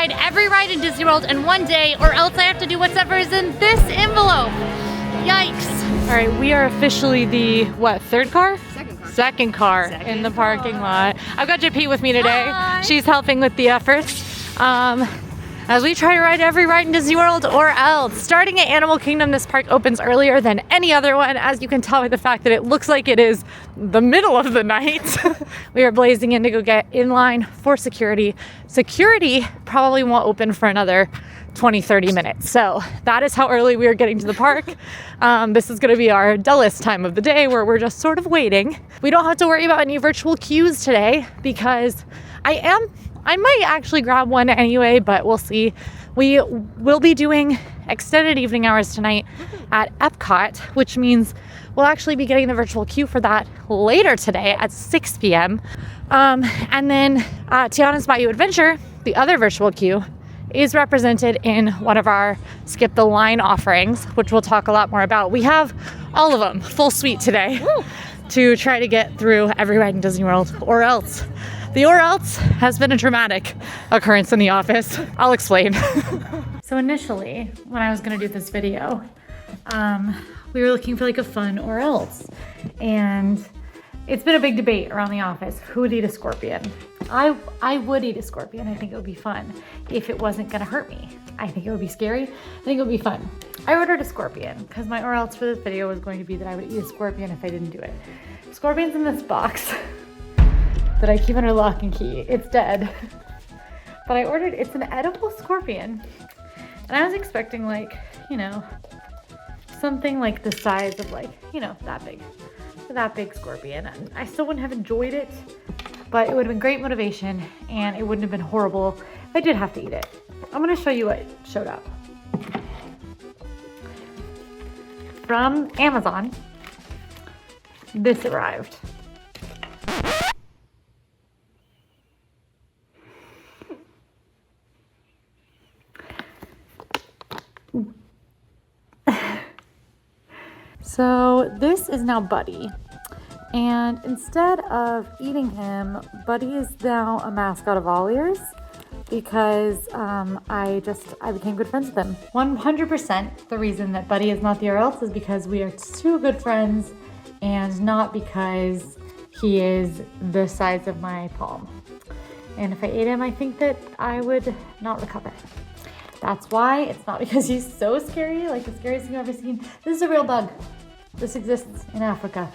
ride every ride in Disney World in one day, or else I have to do whatever is in this envelope. Yikes. All right, we are officially the, what, third car? Second car in the parking lot. I've got JP with me today. Hi. She's helping with the efforts. As we try to ride every ride in Disney World or else. Starting at Animal Kingdom, this park opens earlier than any other one, as you can tell by the fact that it looks like it is the middle of the night. We are blazing in to go get in line for security. Security probably won't open for another 20-30 minutes. So that is how early we are getting to the park. This is going to be our dullest time of the day where we're just sort of waiting. We don't have to worry about any virtual queues today because I might actually grab one anyway, but we'll see. We will be doing extended evening hours tonight at Epcot, which means we'll actually be getting the virtual queue for that later today at 6 p.m. And then Tiana's Bayou Adventure, the other virtual queue, is represented in one of our Skip the Line offerings, which we'll talk a lot more about. We have all of them, full suite today. Woo! To try to get through every ride in Disney World, or else. The or else has been a dramatic occurrence in the office. I'll explain. So initially, when I was gonna do this video, we were looking for like a fun or else. And it's been a big debate around the office. Who would eat a scorpion? I would eat a scorpion. I think it would be fun if it wasn't gonna hurt me. I think it would be scary. I think it would be fun. I ordered a scorpion because my or else for this video was going to be that I would eat a scorpion if I didn't do it. Scorpion's in this box that I keep under lock and key. It's dead. But I ordered, it's an edible scorpion. And I was expecting like, you know, something like the size of like, you know, that big scorpion. And I still wouldn't have enjoyed it, but it would have been great motivation and it wouldn't have been horrible if I did have to eat it. I'm gonna show you what showed up. From Amazon, this arrived. So this is now Buddy, and instead of eating him, Buddy is now a mascot of AllEars because I became good friends with him. 100% the reason that Buddy is not the or else is because we are two good friends and not because he is the size of my palm. And if I ate him, I think that I would not recover. That's why. It's not because he's so scary, like the scariest thing I've ever seen. This is a real bug. This exists in Africa.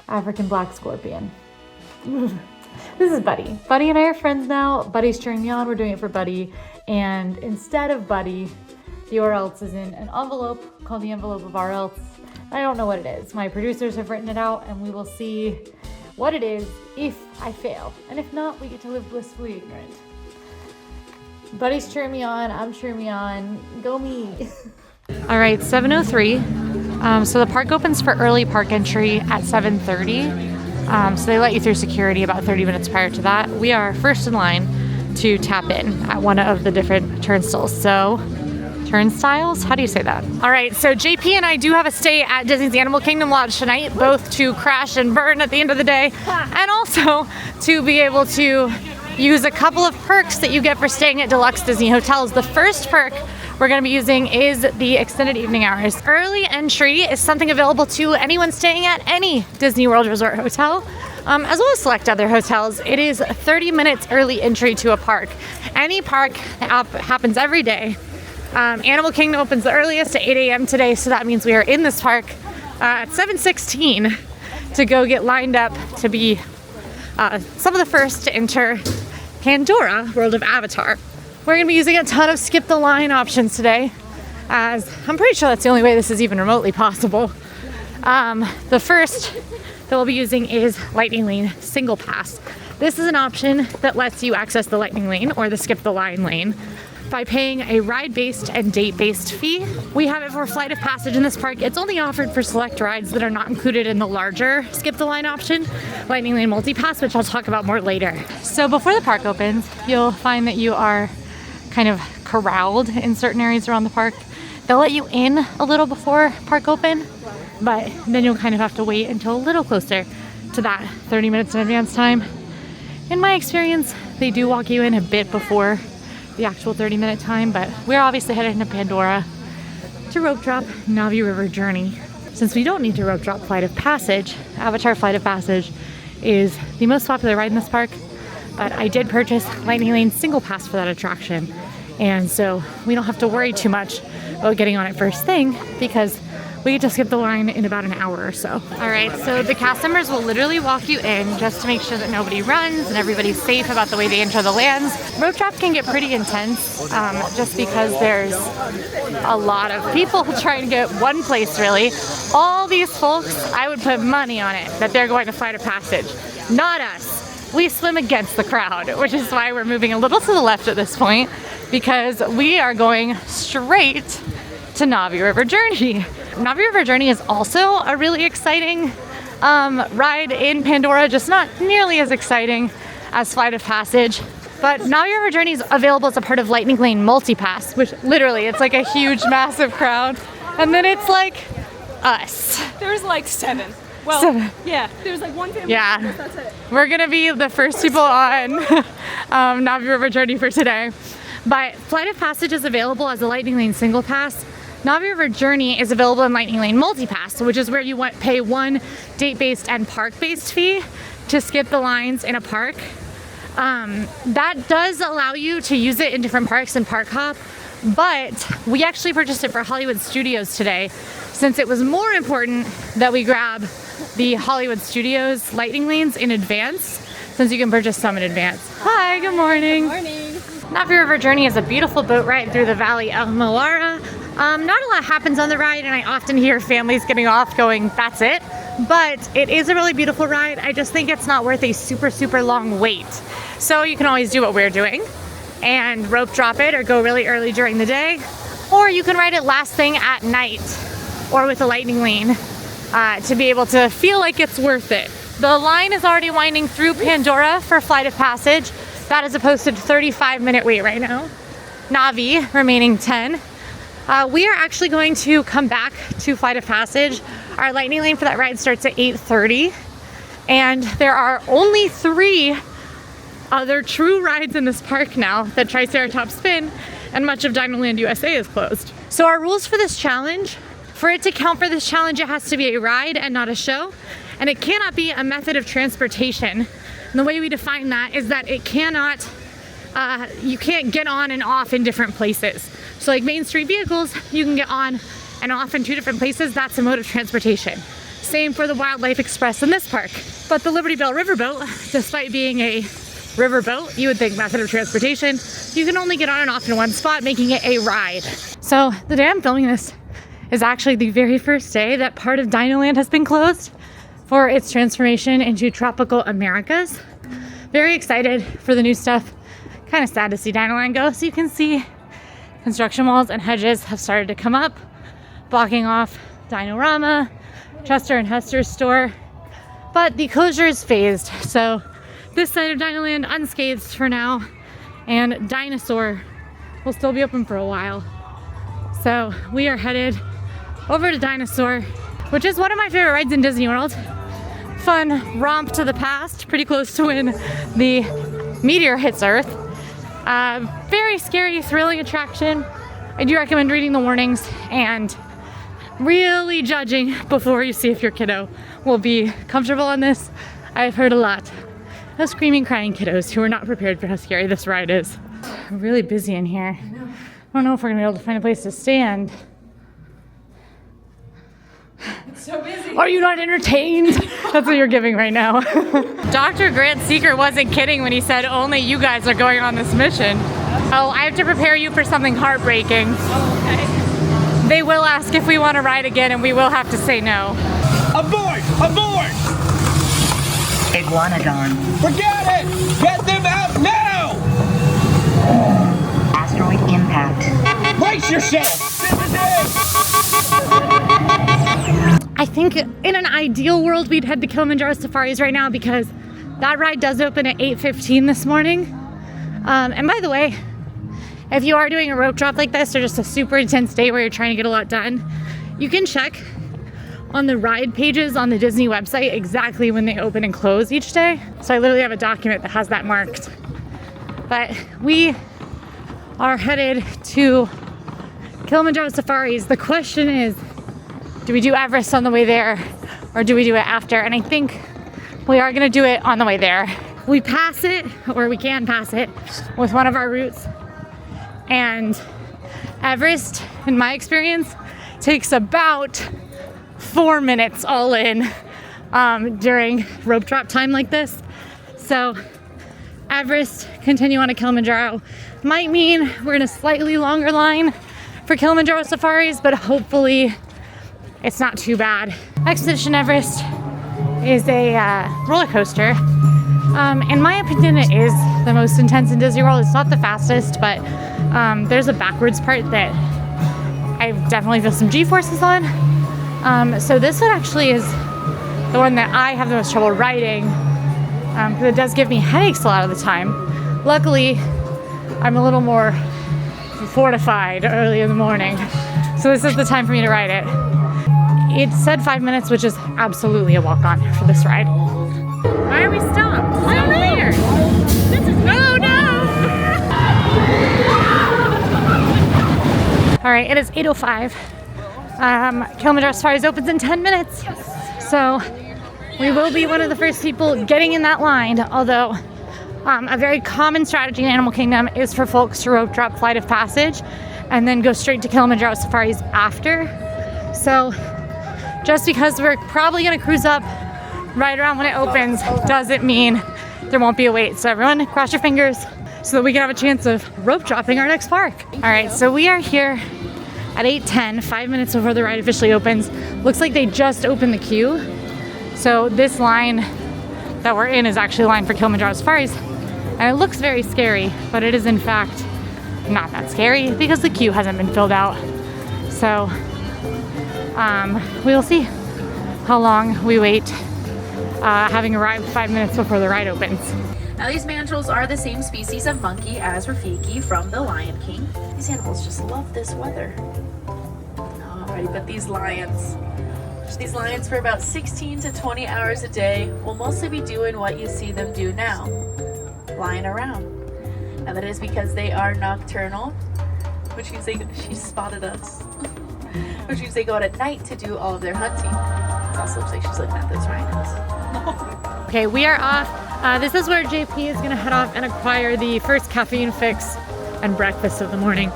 African black scorpion. This is Buddy. Buddy and I are friends now. Buddy's cheering me on. We're doing it for Buddy. And instead of Buddy, the or else is in an envelope called the envelope of or else. I don't know what it is. My producers have written it out and we will see what it is if I fail. And if not, we get to live blissfully ignorant. Buddy's cheering me on. I'm cheering me on. Go me. All right, 7:03. So the park opens for early park entry at 7:30. So they let you through security about 30 minutes prior to that. We are first in line to tap in at one of the different turnstiles. So, turnstiles? How do you say that? All right, so JP and I do have a stay at Disney's Animal Kingdom Lodge tonight, both to crash and burn at the end of the day, and also to be able to use a couple of perks that you get for staying at deluxe Disney hotels. The first perk we're going to be using is the extended evening hours. Early entry is something available to anyone staying at any Disney World Resort hotel, as well as select other hotels. It is 30 minutes early entry to a park. Any park happens every day. Animal Kingdom opens the earliest at 8 a.m. today, so that means we are in this park at 7:16 to go get lined up to be some of the first to enter Pandora, World of Avatar. We're going to be using a ton of skip the line options today, as I'm pretty sure that's the only way this is even remotely possible. The first that we'll be using is Lightning Lane Single Pass. This is an option that lets you access the Lightning Lane or the Skip the Line lane by paying a ride-based and date-based fee. We have it for Flight of Passage in this park. It's only offered for select rides that are not included in the larger Skip the Line option, Lightning Lane Multi-Pass, which I'll talk about more later. So before the park opens, you'll find that you are kind of corralled in certain areas around the park. They'll let you in a little before park open, but then you'll kind of have to wait until a little closer to that 30 minutes in advance time. In my experience, they do walk you in a bit before the actual 30-minute time, but we're obviously headed into Pandora to rope drop Navi River Journey. Since we don't need to rope drop Flight of Passage, Avatar Flight of Passage is the most popular ride in this park, but I did purchase Lightning Lane single pass for that attraction, and so we don't have to worry too much about getting on it first thing because we get to skip the line in about an hour or so. All right, so the cast members will literally walk you in just to make sure that nobody runs and everybody's safe about the way they enter the lands. Rope drop can get pretty intense just because there's a lot of people trying to get one place really. All these folks, I would put money on it that they're going to Flight of Passage, not us. We swim against the crowd, which is why we're moving a little to the left at this point because we are going straight to Navi River Journey. Navi River Journey is also a really exciting ride in Pandora, just not nearly as exciting as Flight of Passage. But Navi River Journey is available as a part of Lightning Lane Multipass, which literally it's like a huge, massive crowd. And then it's like us. There's like 7. Well, 7. Yeah, there's like one family. Yeah, Members, that's it. We're gonna be the first people on Navi River Journey for today. But Flight of Passage is available as a Lightning Lane single pass. Navi River Journey is available in Lightning Lane Multipass, which is where you pay one date-based and park-based fee to skip the lines in a park. That does allow you to use it in different parks and park hop, but we actually purchased it for Hollywood Studios today since it was more important that we grab the Hollywood Studios Lightning Lanes in advance, since you can purchase some in advance. Hi, good morning. Good morning. Navi River Journey is a beautiful boat ride through the Valley of Moara. Not a lot happens on the ride, and I often hear families getting off going, that's it. But it is a really beautiful ride. I just think it's not worth a super, super long wait. So you can always do what we're doing and rope drop it or go really early during the day. Or you can ride it last thing at night or with a Lightning Lane to be able to feel like it's worth it. The line is already winding through Pandora for Flight of Passage. That is a posted 35-minute wait right now. Navi, remaining 10. We are actually going to come back to Flight of Passage. Our Lightning Lane for that ride starts at 8:30. And there are only 3 other true rides in this park now that Triceratops Spin, and much of Dinoland USA is closed. So our rules for this challenge, for it to count for this challenge, it has to be a ride and not a show. And it cannot be a method of transportation. And the way we define that is that it cannot, you can't get on and off in different places. So like Main Street vehicles, you can get on and off in 2 different places. That's a mode of transportation. Same for the Wildlife Express in this park. But the Liberty Bell Riverboat, despite being a riverboat, you would think method of transportation, you can only get on and off in one spot, making it a ride. So the day I'm filming this is actually the very first day that part of Dinoland has been closed for its transformation into Tropical Americas. Very excited for the new stuff. Kind of sad to see Dinoland go. So you can see construction walls and hedges have started to come up, blocking off Dinorama, Chester and Hester's store. But the closure is phased. So this side of Dinoland unscathed for now, and Dinosaur will still be open for a while. So we are headed over to Dinosaur, which is one of my favorite rides in Disney World. Fun romp to the past, pretty close to when the meteor hits Earth. Very scary, thrilling attraction. I do recommend reading the warnings and really judging before you see if your kiddo will be comfortable on this. I've heard a lot of screaming, crying kiddos who are not prepared for how scary this ride is. Really busy in here. I don't know if we're gonna be able to find a place to stand. It's so busy. Are you not entertained? That's what you're giving right now. Dr. Grant Seeker wasn't kidding when he said only you guys are going on this mission. Oh, I have to prepare you for something heartbreaking. Oh, okay. They will ask if we want to ride again, and we will have to say no. Abort! Abort! Iguanodon. Forget it! Get them out now! Asteroid impact. Brace yourself! I think in an ideal world, we'd head to Kilimanjaro Safaris right now because that ride does open at 8:15 this morning. And by the way, if you are doing a rope drop like this or just a super intense day where you're trying to get a lot done, you can check on the ride pages on the Disney website exactly when they open and close each day. So I literally have a document that has that marked. But we are headed to Kilimanjaro Safaris. The question is, do we do Everest on the way there or do we do it after? And I think we are gonna do it on the way there. We pass it, or we can pass it, with one of our routes. And Everest, in my experience, takes about 4 minutes all in during rope drop time like this. So Everest, continue on to Kilimanjaro. Might mean we're in a slightly longer line for Kilimanjaro Safaris, but hopefully it's not too bad. Expedition Everest is a roller coaster. In my opinion, it is the most intense in Disney World. It's not the fastest, but there's a backwards part that I definitely feel some G-forces on. So this one actually is the one that I have the most trouble riding, because it does give me headaches a lot of the time. Luckily, I'm a little more fortified early in the morning, so this is the time for me to ride it. It said 5 minutes, which is absolutely a walk-on for this ride. Why are we stopped? I don't know. This is no. All right, it is 8:05. Kilimanjaro Safaris opens in 10 minutes, so we will be one of the first people getting in that line. Although a very common strategy in Animal Kingdom is for folks to rope drop Flight of Passage and then go straight to Kilimanjaro Safaris after. So just because we're probably gonna cruise up right around when it opens doesn't mean there won't be a wait. So everyone cross your fingers so that we can have a chance of rope dropping our next park. All right, so we are here at 8:10, 5 minutes before the ride officially opens. Looks like they just opened the queue. So this line that we're in is actually a line for Kilimanjaro Safaris. And it looks very scary, but it is in fact not that scary because the queue hasn't been filled out. So we'll see how long we wait, having arrived 5 minutes before the ride opens. Now these mandrills are the same species of monkey as Rafiki from The Lion King. These animals just love this weather. Alrighty, but these lions for about 16 to 20 hours a day will mostly be doing what you see them do now, flying around. And that is because they are nocturnal, which means she spotted us, which means they go out at night to do all of their hunting. It also looks like she's looking at those rhinos. Okay, we are off. This is where JP is gonna head off and acquire the first caffeine fix and breakfast of the morning.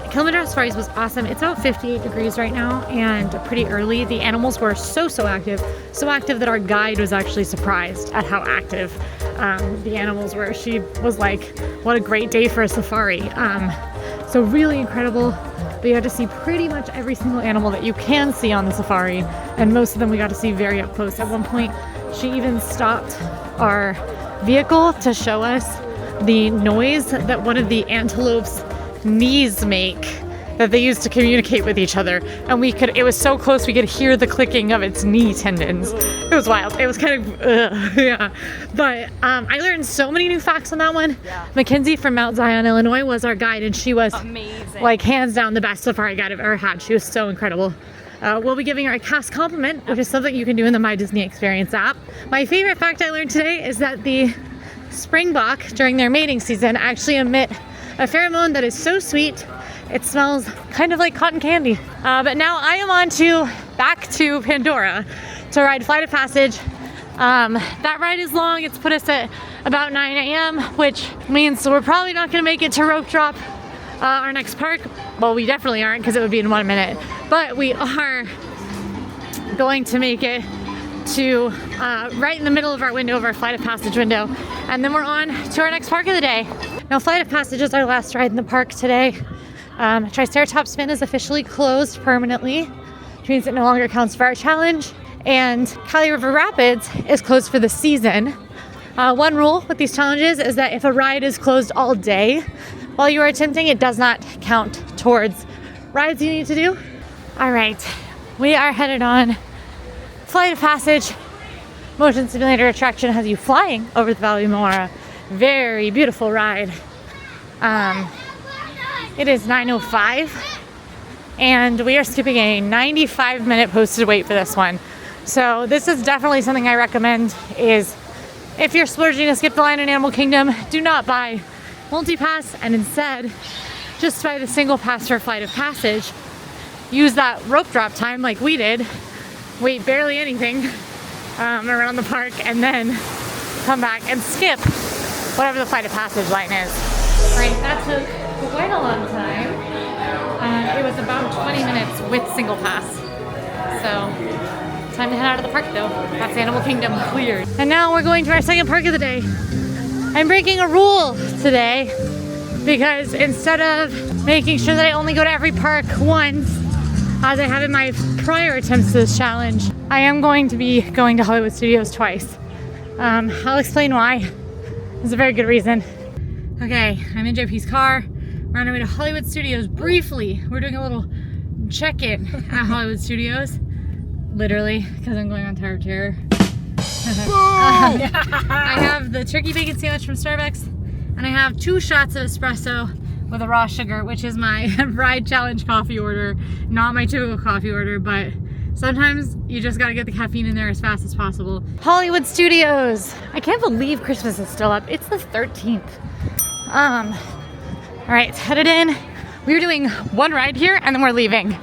Kilimanjaro Safaris was awesome. It's about 58 degrees right now and pretty early. The animals were so active that our guide was actually surprised at how active the animals were. She was like, what a great day for a safari. So really incredible. We got to see pretty much every single animal that you can see on the safari, and most of them we got to see very up close. At one point, she even stopped our vehicle to show us the noise that one of the antelope's knees make that they use to communicate with each other. And it was so close we could hear the clicking of its knee tendons. It was wild. It was kind of, yeah. But I learned so many new facts on that one. Yeah. Mackenzie from Mount Zion, Illinois was our guide, and she was amazing. Like hands down the best safari guide I've ever had. She was so incredible. We'll be giving her a cast compliment, which is something you can do in the My Disney Experience app. My favorite fact I learned today is that the springbok during their mating season actually emit a pheromone that is so sweet it smells kind of like cotton candy. But now I am on to back to Pandora to ride Flight of Passage. That ride is long. It's put us at about 9 a.m., which means we're probably not going to make it to rope drop our next park. Well, we definitely aren't, because it would be in 1 minute, but we are going to make it to right in the middle of our window, of our Flight of Passage window, and then we're on to our next park of the day. Now, Flight of Passage is our last ride in the park today. Triceratops Spin is officially closed permanently, which means it no longer counts for our challenge, and Kali River Rapids is closed for the season. One rule with these challenges is that if a ride is closed all day while you are attempting, it does not count towards rides you need to do. All right, we are headed on Flight of Passage. Motion simulator attraction has you flying over the Valley of Moana. Very beautiful ride. It is 9:05 and we are skipping a 95-minute posted wait for this one. So this is definitely something I recommend, is if you're splurging to skip the line in Animal Kingdom, do not buy multi-pass and instead just buy the single pass for Flight of Passage, use that rope drop time like we did, wait barely anything around the park, and then come back and skip whatever the Flight of Passage line is. Right, that took quite a long time. It was about 20 minutes with single pass. So, time to head out of the park though. That's Animal Kingdom cleared. And now we're going to our second park of the day. I'm breaking a rule today because instead of making sure that I only go to every park once, as I have in my prior attempts to this challenge, I am going to be going to Hollywood Studios twice. I'll explain why. There's a very good reason. Okay, I'm in JP's car. We're on our way to Hollywood Studios briefly. We're doing a little check-in at Hollywood Studios. Literally, because I'm going on Tower of Terror. I have the turkey bacon sandwich from Starbucks, and I have 2 shots of espresso with a raw sugar, which is my ride challenge coffee order. Not my typical coffee order, but sometimes you just gotta get the caffeine in there as fast as possible. Hollywood Studios. I can't believe Christmas is still up. It's the 13th. All right, headed in. We're doing one ride here and then we're leaving.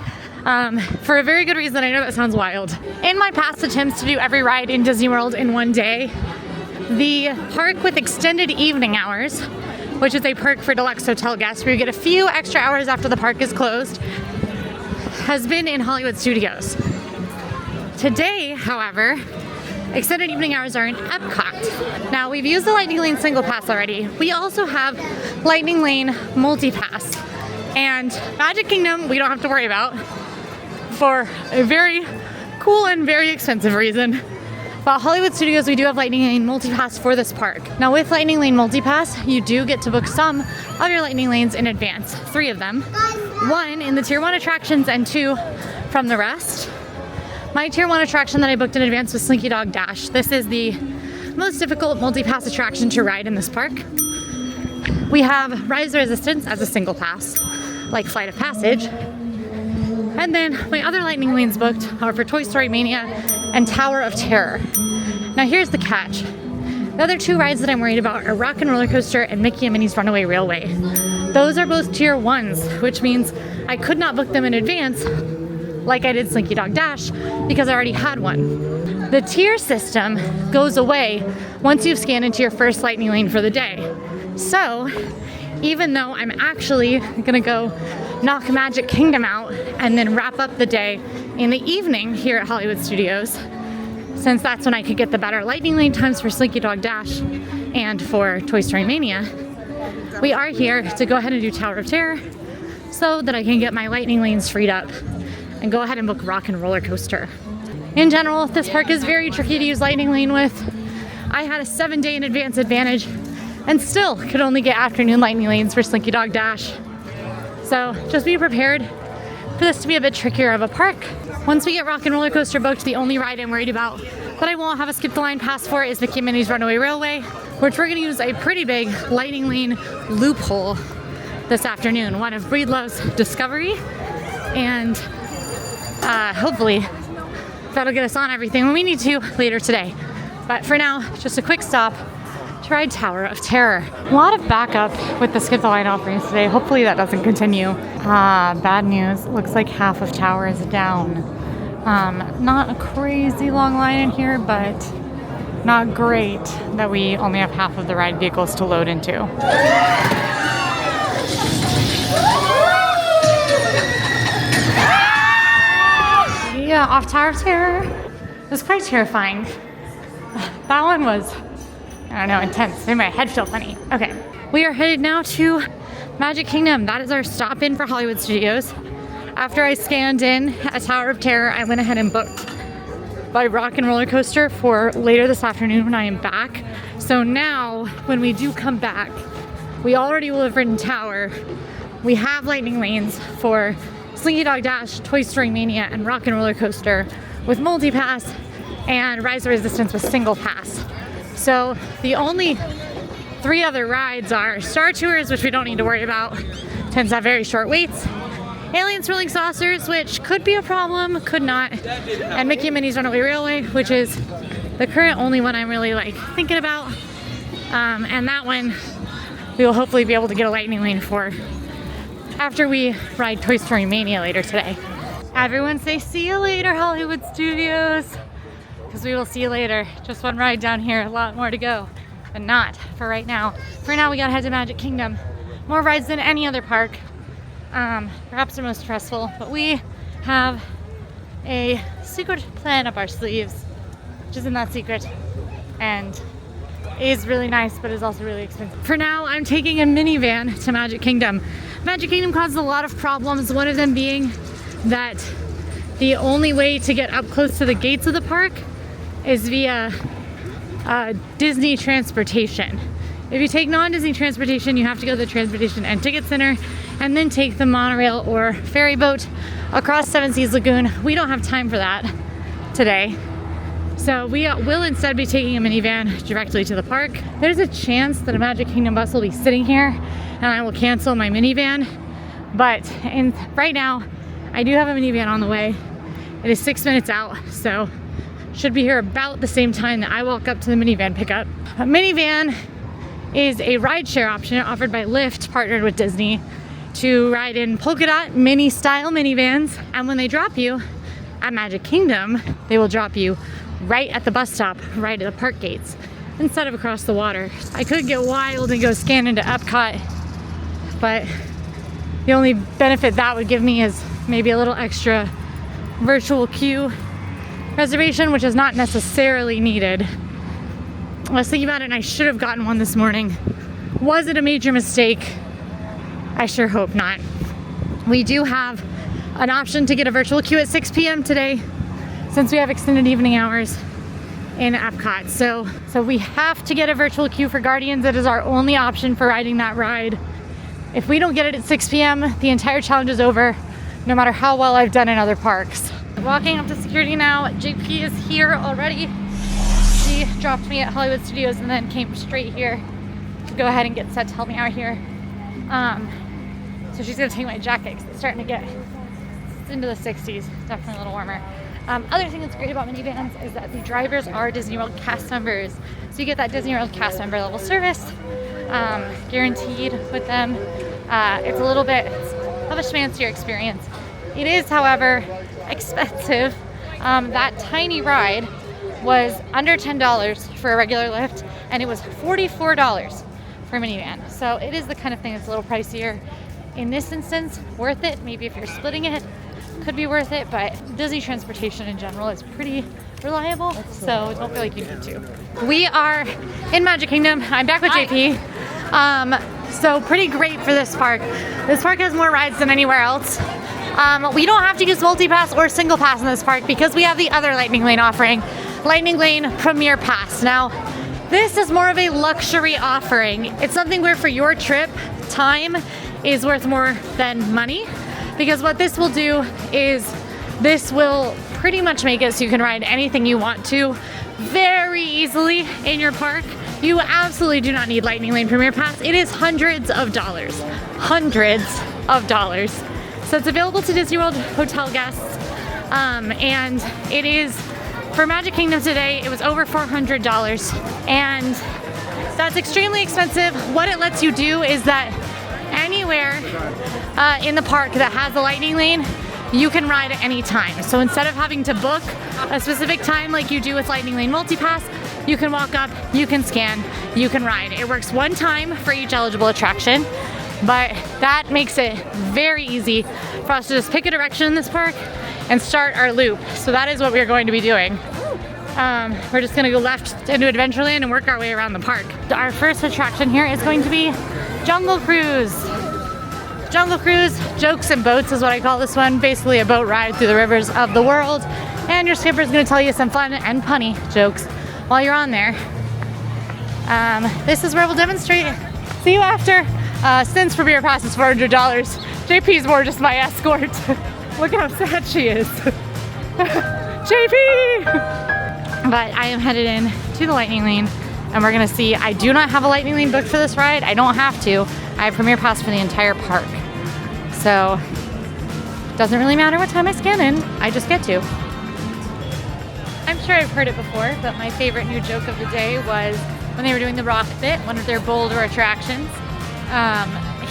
For a very good reason. I know that sounds wild. In my past attempts to do every ride in Disney World in one day, the park with extended evening hours, which is a perk for deluxe hotel guests where you get a few extra hours after the park is closed, has been in Hollywood Studios. Today, however, extended evening hours are in Epcot. Now, we've used the Lightning Lane single pass already. We also have Lightning Lane multi-pass. And Magic Kingdom, we don't have to worry about for a very cool and very expensive reason. But Hollywood Studios, we do have Lightning Lane multi-pass for this park. Now with Lightning Lane multi-pass, you do get to book some of your Lightning Lanes in advance. 3 of them. 1 in the Tier 1 attractions and 2 from the rest. My Tier 1 attraction that I booked in advance was Slinky Dog Dash. This is the most difficult multi-pass attraction to ride in this park. We have Rise of Resistance as a single pass, like Flight of Passage. And then my other Lightning Lanes booked are for Toy Story Mania and Tower of Terror. Now here's the catch. The other 2 rides that I'm worried about are Rock and Roller Coaster and Mickey and Minnie's Runaway Railway. Those are both Tier 1s, which means I could not book them in advance like I did Slinky Dog Dash because I already had one. The tier system goes away once you've scanned into your first Lightning Lane for the day. So, even though I'm actually gonna go knock Magic Kingdom out and then wrap up the day in the evening here at Hollywood Studios, since that's when I could get the better Lightning Lane times for Slinky Dog Dash and for Toy Story Mania, we are here to go ahead and do Tower of Terror so that I can get my Lightning Lanes freed up and go ahead and book Rock and Roller Coaster. In general, this park is very tricky to use Lightning Lane with. I had a 7-day in advance advantage and still could only get afternoon Lightning Lanes for Slinky Dog Dash. So just be prepared for this to be a bit trickier of a park. Once we get Rock and Roller Coaster booked, the only ride I'm worried about that I won't have a skip the line pass for is Mickey and Minnie's Runaway Railway, which we're gonna use a pretty big Lightning Lane loophole this afternoon. One of Breedlove's Discovery, and hopefully that'll get us on everything when we need to later today. But for now, just a quick stop to ride Tower of Terror. A lot of backup with the skip the line offerings today. Hopefully that doesn't continue. Bad news. Looks like half of Tower is down. Not a crazy long line in here, but not great that we only have half of the ride vehicles to load into. Yeah, off Tower of Terror. It was quite terrifying. That one was, I don't know, intense. Made my head feel funny. Okay, we are headed now to Magic Kingdom. That is our stop in for Hollywood Studios. After I scanned in at Tower of Terror, I went ahead and booked my Rock and Roller Coaster for later this afternoon when I am back. So now, when we do come back, we already will have ridden Tower. We have Lightning Lanes for Slinky Dog Dash, Toy Story Mania, and Rock and Roller Coaster with multi-pass, and Rise of Resistance with single pass. So the only 3 other rides are Star Tours, which we don't need to worry about, tends to have very short waits, Alien Swirling Saucers, which could be a problem, could not, and Mickey and Minnie's Runaway Railway, which is the current only one I'm really thinking about, and that one we will hopefully be able to get a Lightning Lane for after we ride Toy Story Mania later today. Everyone say see you later, Hollywood Studios, because we will see you later. Just one ride down here, a lot more to go, but not for right now. For now, we gotta head to Magic Kingdom. More rides than any other park. Perhaps the most stressful, but we have a secret plan up our sleeves, which isn't that secret, and is really nice, but is also really expensive. For now, I'm taking a minivan to Magic Kingdom. Magic Kingdom causes a lot of problems, one of them being that the only way to get up close to the gates of the park is via Disney transportation. If you take non-Disney transportation, you have to go to the Transportation and Ticket Center and then take the monorail or ferry boat across Seven Seas Lagoon. We don't have time for that today. So we will instead be taking a minivan directly to the park. There's a chance that a Magic Kingdom bus will be sitting here and I will cancel my minivan. But right now, I do have a minivan on the way. It is 6 minutes out, so should be here about the same time that I walk up to the minivan pickup. A minivan is a rideshare option offered by Lyft, partnered with Disney, to ride in polka dot mini style minivans. And when they drop you at Magic Kingdom, they will drop you right at the bus stop, right at the park gates, instead of across the water. I could get wild and go scan into Epcot, but the only benefit that would give me is maybe a little extra virtual queue reservation, which is not necessarily needed. I was thinking about it and I should have gotten one this morning. Was it a major mistake? I sure hope not. We do have an option to get a virtual queue at 6 p.m. today, since we have extended evening hours in Epcot. So we have to get a virtual queue for Guardians. It is our only option for riding that ride. If we don't get it at 6 p.m., the entire challenge is over, no matter how well I've done in other parks. Walking up to security now. JP is here already. She dropped me at Hollywood Studios and then came straight here to go ahead and get set to help me out here. So she's gonna take my jacket because it's starting to get into the 60s, definitely a little warmer. Other thing that's great about minivans is that the drivers are Disney World cast members. So you get that Disney World cast member level service, guaranteed with them. It's a little bit of a schmancier experience. It is, however, expensive. That tiny ride was under $10 for a regular lift, and it was $44 for a minivan. So it is the kind of thing that's a little pricier. In this instance, worth it. Maybe if you're splitting it, could be worth it, but Disney transportation in general is pretty reliable, so don't feel like you need to. We are in Magic Kingdom. I'm back with JP. So pretty great for this park. This park has more rides than anywhere else. We don't have to use multi-pass or single pass in this park because we have the other Lightning Lane offering, Lightning Lane Premier Pass. Now, this is more of a luxury offering. It's something where for your trip, time is worth more than money, because what this will do is this will pretty much make it so you can ride anything you want to very easily in your park. You absolutely do not need Lightning Lane Premier Pass. It is hundreds of dollars. So it's available to Disney World hotel guests, and it is, for Magic Kingdom today, it was over $400, and that's extremely expensive. What it lets you do is that anywhere in the park that has a Lightning Lane, you can ride at any time. So instead of having to book a specific time like you do with Lightning Lane Multipass, you can walk up, you can scan, you can ride. It works one time for each eligible attraction, but that makes it very easy for us to just pick a direction in this park and start our loop. So that is what we're going to be doing. We're just gonna go left into Adventureland and work our way around the park. Our first attraction here is going to be Jungle Cruise. Jungle Cruise, Jokes and Boats is what I call this one. Basically a boat ride through the rivers of the world. And your skipper is gonna tell you some fun and punny jokes while you're on there. This is where we'll demonstrate. See you after. Since Premier Pass is $400, JP's more just my escort. Look how sad she is. JP! But I am headed in to the Lightning Lane, and we're gonna see. I do not have a Lightning Lane booked for this ride. I don't have to. I have Premier Pass for the entire park. So, doesn't really matter what time I scan in, I just get to. I'm sure I've heard it before, but my favorite new joke of the day was when they were doing the rock bit, one of their bolder attractions.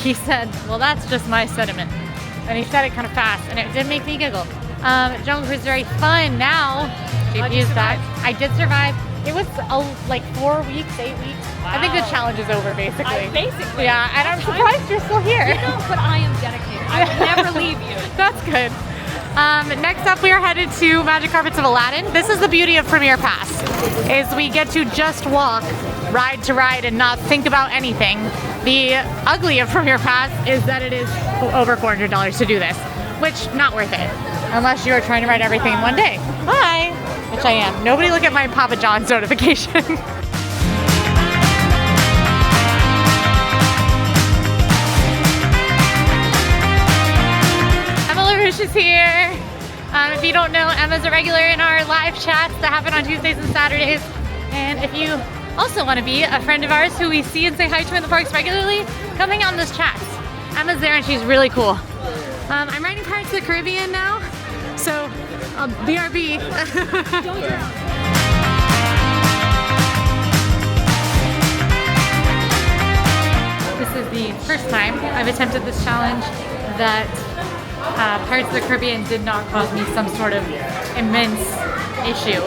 he said, well, that's just my sentiment. And he said it kind of fast, and it did make me giggle. Jungle Cruise is very fun now. JP is back. I did survive. It was like 4 weeks, 8 weeks. Wow. I think the challenge is over, basically. Basically. Yeah, and I'm surprised you're still here. You know, but I am dedicated. I will never leave you. That's good. Next up, we are headed to Magic Carpets of Aladdin. This is the beauty of Premier Pass, is we get to just walk ride to ride and not think about anything. The ugly of Premier Pass is that it is over $400 to do this, which not worth it, unless you are trying to ride everything in one day. Hi, which I am. Nobody look at my Papa John's notification. Is here. If you don't know, Emma's a regular in our live chats that happen on Tuesdays and Saturdays. And if you also want to be a friend of ours who we see and say hi to in the parks regularly, come hang out in those chats. Emma's there and she's really cool. I'm riding Pirates of the Caribbean now, so BRB. This is the first time I've attempted this challenge that Pirates of the Caribbean did not cause me some sort of immense issue.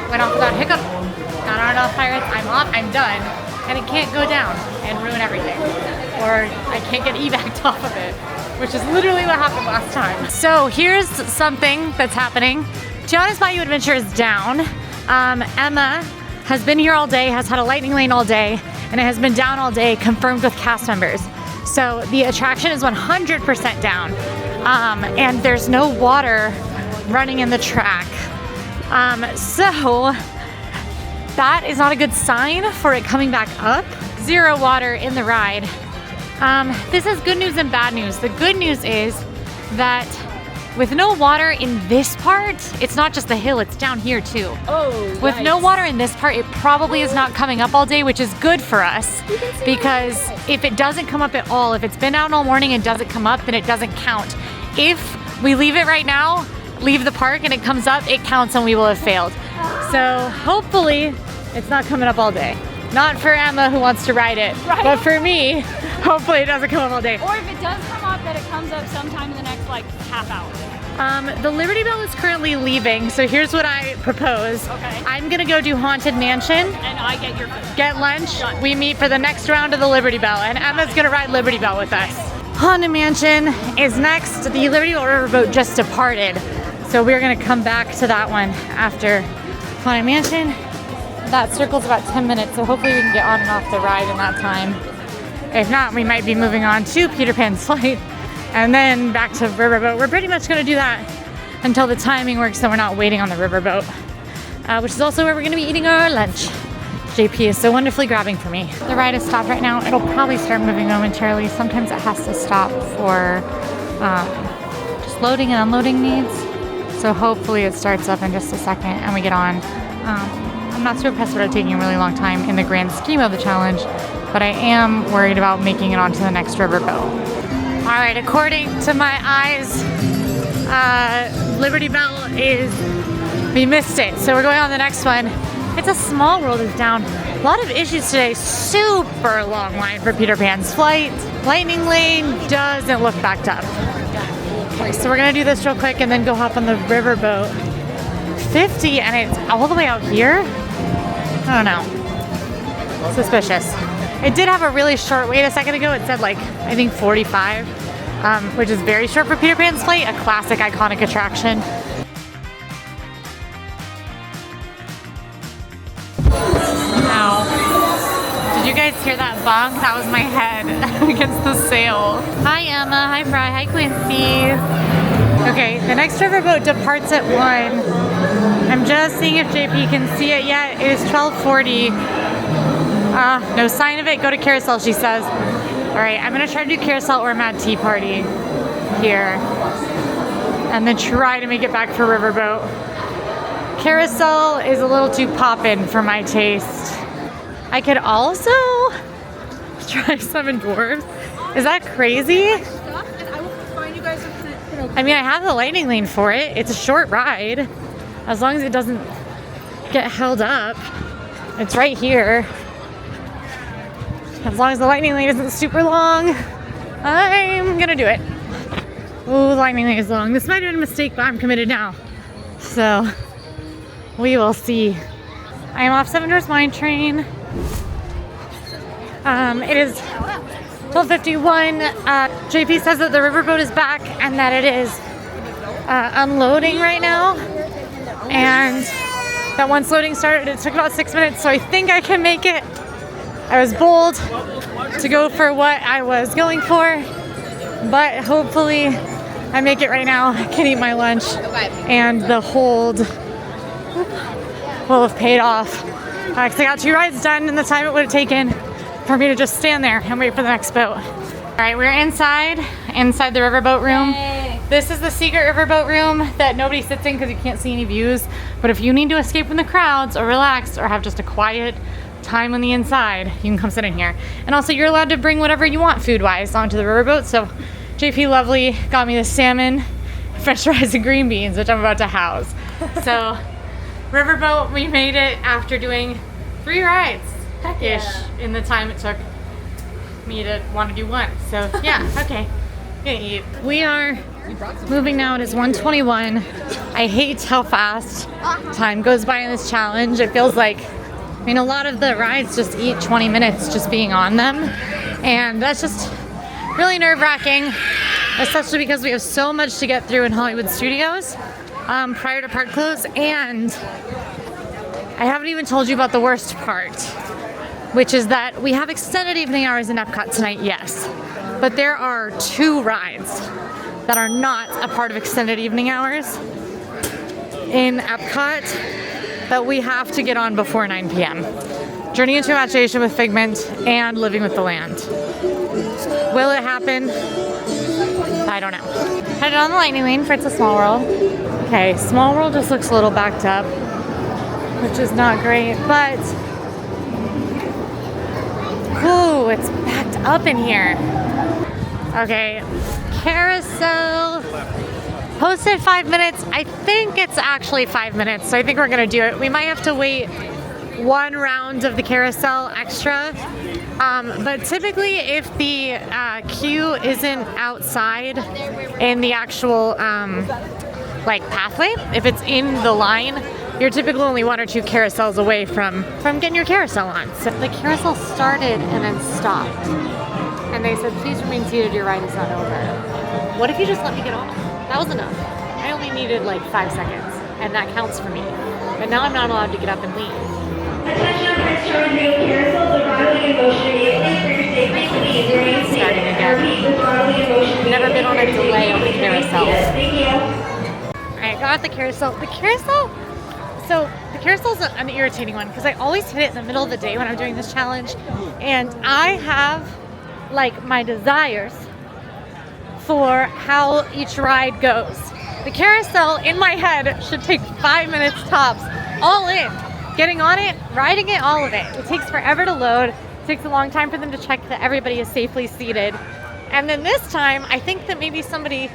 Went off without hiccup, got on off Pirates, I'm off, I'm done, and it can't go down and ruin everything. Or I can't get evac'd off of it, which is literally what happened last time. So here's something that's happening. Tiana's Bayou Adventure is down. Emma has been here all day, has had a lightning lane all day, and it has been down all day, confirmed with cast members. So the attraction is 100% down, and there's no water running in the track. So that is not a good sign for it coming back up. Zero water in the ride. This is good news and bad news. The good news is that with no water in this part, it's not just the hill, it's down here too. Oh, with no water in this part, it probably is not coming up all day, which is good for us, because if it doesn't come up at all, if it's been out all morning and doesn't come up, then it doesn't count. If we leave it right now, leave the park and it comes up, it counts and we will have failed. So hopefully it's not coming up all day. Not for Emma who wants to ride it, but for me, hopefully it doesn't come up all day. Or if it does come up, that it comes up sometime in the next like half hour. The Liberty Bell is currently leaving, so here's what I propose. Okay. I'm gonna go do Haunted Mansion. And I get your food. Get lunch. Done. We meet for the next round of the Liberty Bell, and Emma's gonna ride Liberty Bell with us. Haunted Mansion is next. The Liberty Bell riverboat just departed, so we're gonna come back to that one after Haunted Mansion. That circle's about 10 minutes, so hopefully we can get on and off the ride in that time. If not, we might be moving on to Peter Pan's Flight and then back to riverboat. We're pretty much gonna do that until the timing works so we're not waiting on the riverboat, which is also where we're gonna be eating our lunch. JP is so wonderfully grabbing for me. The ride is stopped right now. It'll probably start moving momentarily. Sometimes it has to stop for just loading and unloading needs. So hopefully it starts up in just a second and we get on. I'm not so impressed about it taking a really long time in the grand scheme of the challenge, but I am worried about making it onto the next riverboat. All right, according to my eyes, Liberty Bell we missed it. So we're going on the next one. It's a Small World is down. A lot of issues today. Super long line for Peter Pan's Flight. Lightning Lane doesn't look backed up. Okay, so we're gonna do this real quick and then go hop on the riverboat. 50 and it's all the way out here? I don't know. Suspicious. It did have a really short wait a second ago. It said like, I think 45, which is very short for Peter Pan's Flight, a classic iconic attraction. Ow. Did you guys hear that bonk? That was my head against the sail. Hi Emma, hi Fry, hi Quincy. Okay, the next riverboat departs at 1. I'm just seeing if JP can see it yet. It is 12:40. No sign of it. Go to Carousel, she says. All right, I'm gonna try to do Carousel or Mad Tea Party here. And then try to make it back for riverboat. Carousel is a little too poppin' for my taste. I could also try Seven Dwarfs. Is that crazy? I mean, I have the lightning lane for it. It's a short ride. As long as it doesn't get held up. It's right here. As long as the lightning lane isn't super long, I'm gonna do it. Oh, the lightning lane is long. This might have been a mistake, but I'm committed now. So, we will see. I am off Seven Dwarfs Mine Train. It is 12:51. JP says that the riverboat is back and that it is unloading right now. And that once loading started, it took about 6 minutes, so I think I can make it. I was bold to go for what I was going for, but hopefully I make it right now. I can eat my lunch and the hold will have paid off. Because I got 2 rides done in the time it would have taken for me to just stand there and wait for the next boat. All right, we're inside the riverboat room. Yay. This is the secret riverboat room that nobody sits in because you can't see any views. But if you need to escape from the crowds or relax or have just a quiet time on the inside, you can come sit in here. And also you're allowed to bring whatever you want food-wise onto the riverboat. So JP Lovely got me the salmon, french fries, and green beans, which I'm about to house. So riverboat, we made it after doing 3 rides-ish in the time it took me to want to do one. So yeah, okay, gonna eat. We are moving now. It is 1:21. I hate how fast time goes by in this challenge. It feels like, I mean, a lot of the rides just eat 20 minutes just being on them, and that's just really nerve-wracking, especially because we have so much to get through in Hollywood Studios prior to park close. And I haven't even told you about the worst part, which is that we have extended evening hours in Epcot tonight, yes, but there are 2 rides that are not a part of extended evening hours in Epcot that we have to get on before 9 p.m. Journey into Imagination with Figment and Living with the Land. Will it happen? I don't know. Headed on the lightning lane for It's a Small World. Okay, Small World just looks a little backed up, which is not great, but ooh, it's backed up in here. Okay, carousel posted 5 minutes. I think it's actually 5 minutes, so I think we're gonna do it. We might have to wait 1 round of the carousel extra, but typically if the queue isn't outside in the actual like pathway, if it's in the line, you're typically only 1 or 2 carousels away from getting your carousel on. So the carousel started and then stopped. And they said, please remain seated, your ride is not over. What if you just let me get off? That was enough. I only needed like 5 seconds, and that counts for me. But now I'm not allowed to get up and leave. Starting again. Never been on a delay on the carousel. Alright, got the carousel. So the carousel's an irritating one because I always hit it in the middle of the day when I'm doing this challenge, and I have like my desires for how each ride goes. The carousel in my head should take 5 minutes tops, all in. Getting on it, riding it, all of it. It takes forever to load. It takes a long time for them to check that everybody is safely seated. And then this time, I think that maybe somebody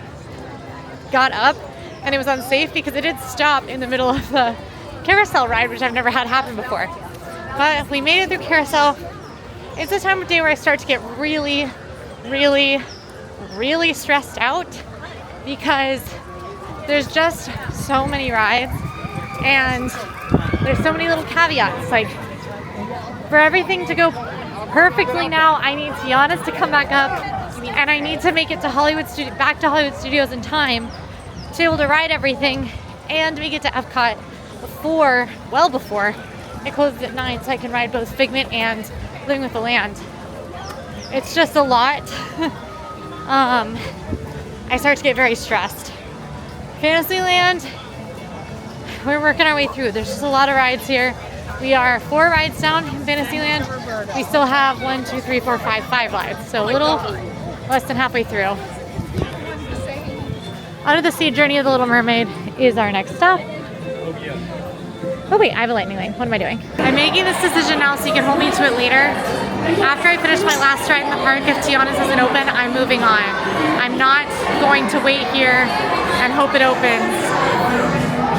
got up and it was unsafe because it did stop in the middle of the carousel ride, which I've never had happen before. But we made it through carousel. It's the time of day where I start to get really, really, really stressed out because there's just so many rides and there's so many little caveats. Like, for everything to go perfectly now, I need Tiana's to come back up, and I need to make it to back to Hollywood Studios in time to be able to ride everything and make it to Epcot well before it closes at 9, so I can ride both Figment and Living with the Land. It's just a lot. I start to get very stressed. Fantasyland, we're working our way through. There's just a lot of rides here. We are 4 rides down in Fantasyland. We still have 5 rides, so a little less than halfway through. Under the Sea Journey of the Little Mermaid is our next stop. Oh wait, I have a lightning lane. What am I doing? I'm making this decision now so you can hold me to it later. After I finish my last ride in the park, if Tiana's isn't open, I'm moving on. I'm not going to wait here and hope it opens,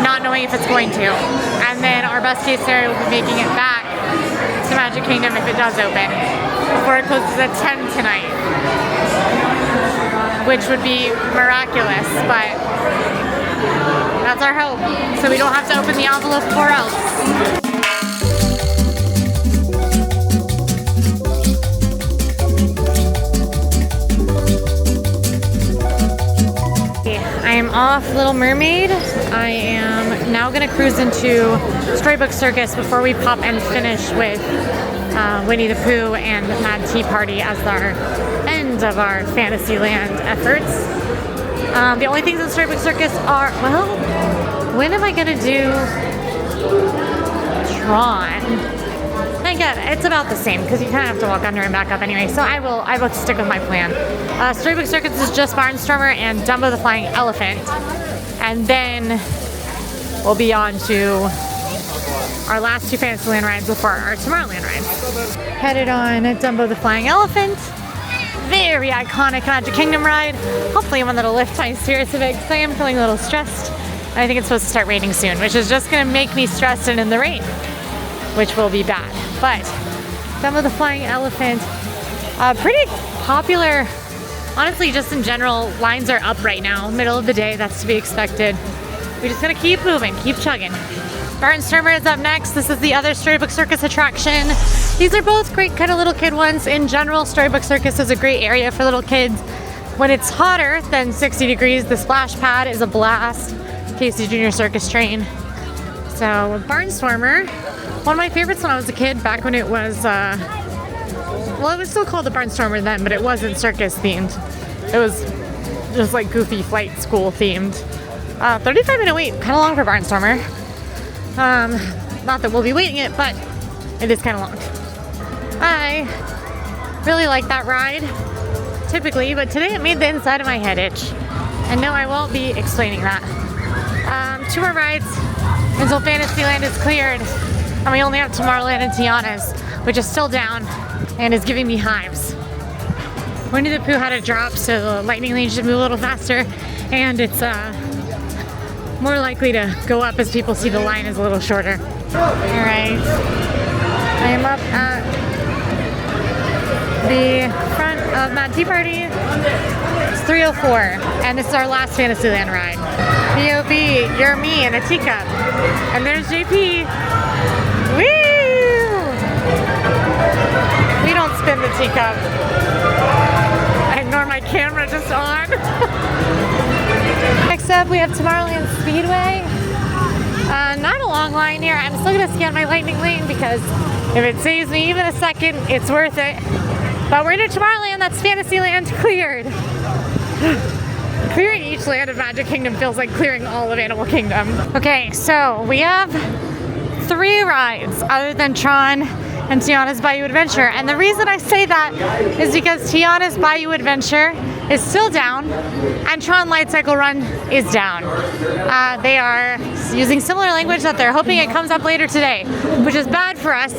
not knowing if it's going to. And then our best case scenario will be making it back to Magic Kingdom if it does open. before it closes at 10 tonight, which would be miraculous, but that's our hope, so we don't have to open the envelope or else. I am off Little Mermaid. I am now going to cruise into Storybook Circus before we pop and finish with Winnie the Pooh and Mad Tea Party as our end of our Fantasyland efforts. The only things in Storybook Circus are, well, when am I going to do Tron? Again, it's about the same because you kind of have to walk under and back up anyway, so I will stick with my plan. Storybook Circus is just Barnstormer and Dumbo the Flying Elephant, and then we'll be on to our last two Fantasyland rides before our Tomorrowland rides. Headed on Dumbo the Flying Elephant. Very iconic Magic Kingdom ride. Hopefully one that'll lift my spirits a bit because I am feeling a little stressed. I think it's supposed to start raining soon, which is just going to make me stressed and in the rain, which will be bad. But Dumbo the Flying Elephant, pretty popular. Honestly, just in general, lines are up right now. Middle of the day, that's to be expected. We're just gonna keep moving, keep chugging. Barnstormer is up next. This is the other Storybook Circus attraction. These are both great kind of little kid ones. In general, Storybook Circus is a great area for little kids. When it's hotter than 60 degrees, the splash pad is a blast. Casey Jr. Circus Train. So Barnstormer, one of my favorites when I was a kid, back when it was, well, it was still called the Barnstormer then, but it wasn't circus themed. It was just like goofy flight school themed. 35-minute wait, kind of long for Barnstormer. Not that we'll be waiting it, but it is kind of long. I really like that ride, typically, but today it made the inside of my head itch. And no, I won't be explaining that. 2 more rides until Fantasyland is cleared. And we only have Tomorrowland and Tiana's, which is still down and is giving me hives. Winnie the Pooh had a drop, so the lightning lane should move a little faster, and it's more likely to go up as people see the line is a little shorter. Alright, I am up at the front of Mad Tea Party. It's 3:04, and this is our last Fantasyland ride. B.O.B., you're me in a teacup. And there's JP. Woo! We don't spin the teacup. I ignore my camera just on. Next up, we have Tomorrowland Speedway. Not a long line here. I'm still gonna scan my lightning lane because if it saves me even a second, it's worth it. But we're into Tomorrowland, that's Fantasyland cleared. Clearing each land of Magic Kingdom feels like clearing all of Animal Kingdom. Okay, so we have 3 rides other than Tron and Tiana's Bayou Adventure. And the reason I say that is because Tiana's Bayou Adventure is still down and Tron Light Cycle Run is down. They are using similar language that they're hoping it comes up later today, which is bad for us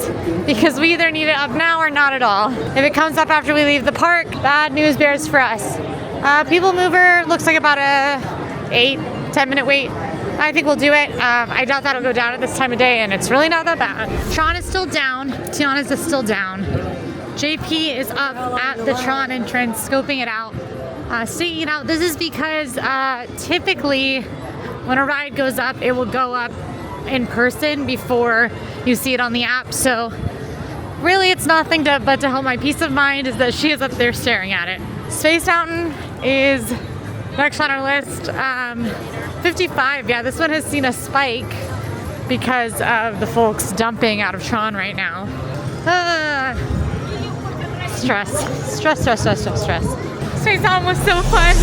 because we either need it up now or not at all. If it comes up after we leave the park, bad news bears for us. People Mover looks like about a 8-10 minute wait. I think we'll do it. I doubt that'll go down at this time of day, and it's really not that bad. Tron is still down. Tiana's is still down. JP is up at the Tron entrance, scoping it out, staking it out. This is because typically when a ride goes up, it will go up in person before you see it on the app. So really it's nothing but to help my peace of mind is that she is up there staring at it. Space Mountain is next on our list. 55, yeah, this one has seen a spike because of the folks dumping out of Tron right now. Stress. Space Mountain was so fun.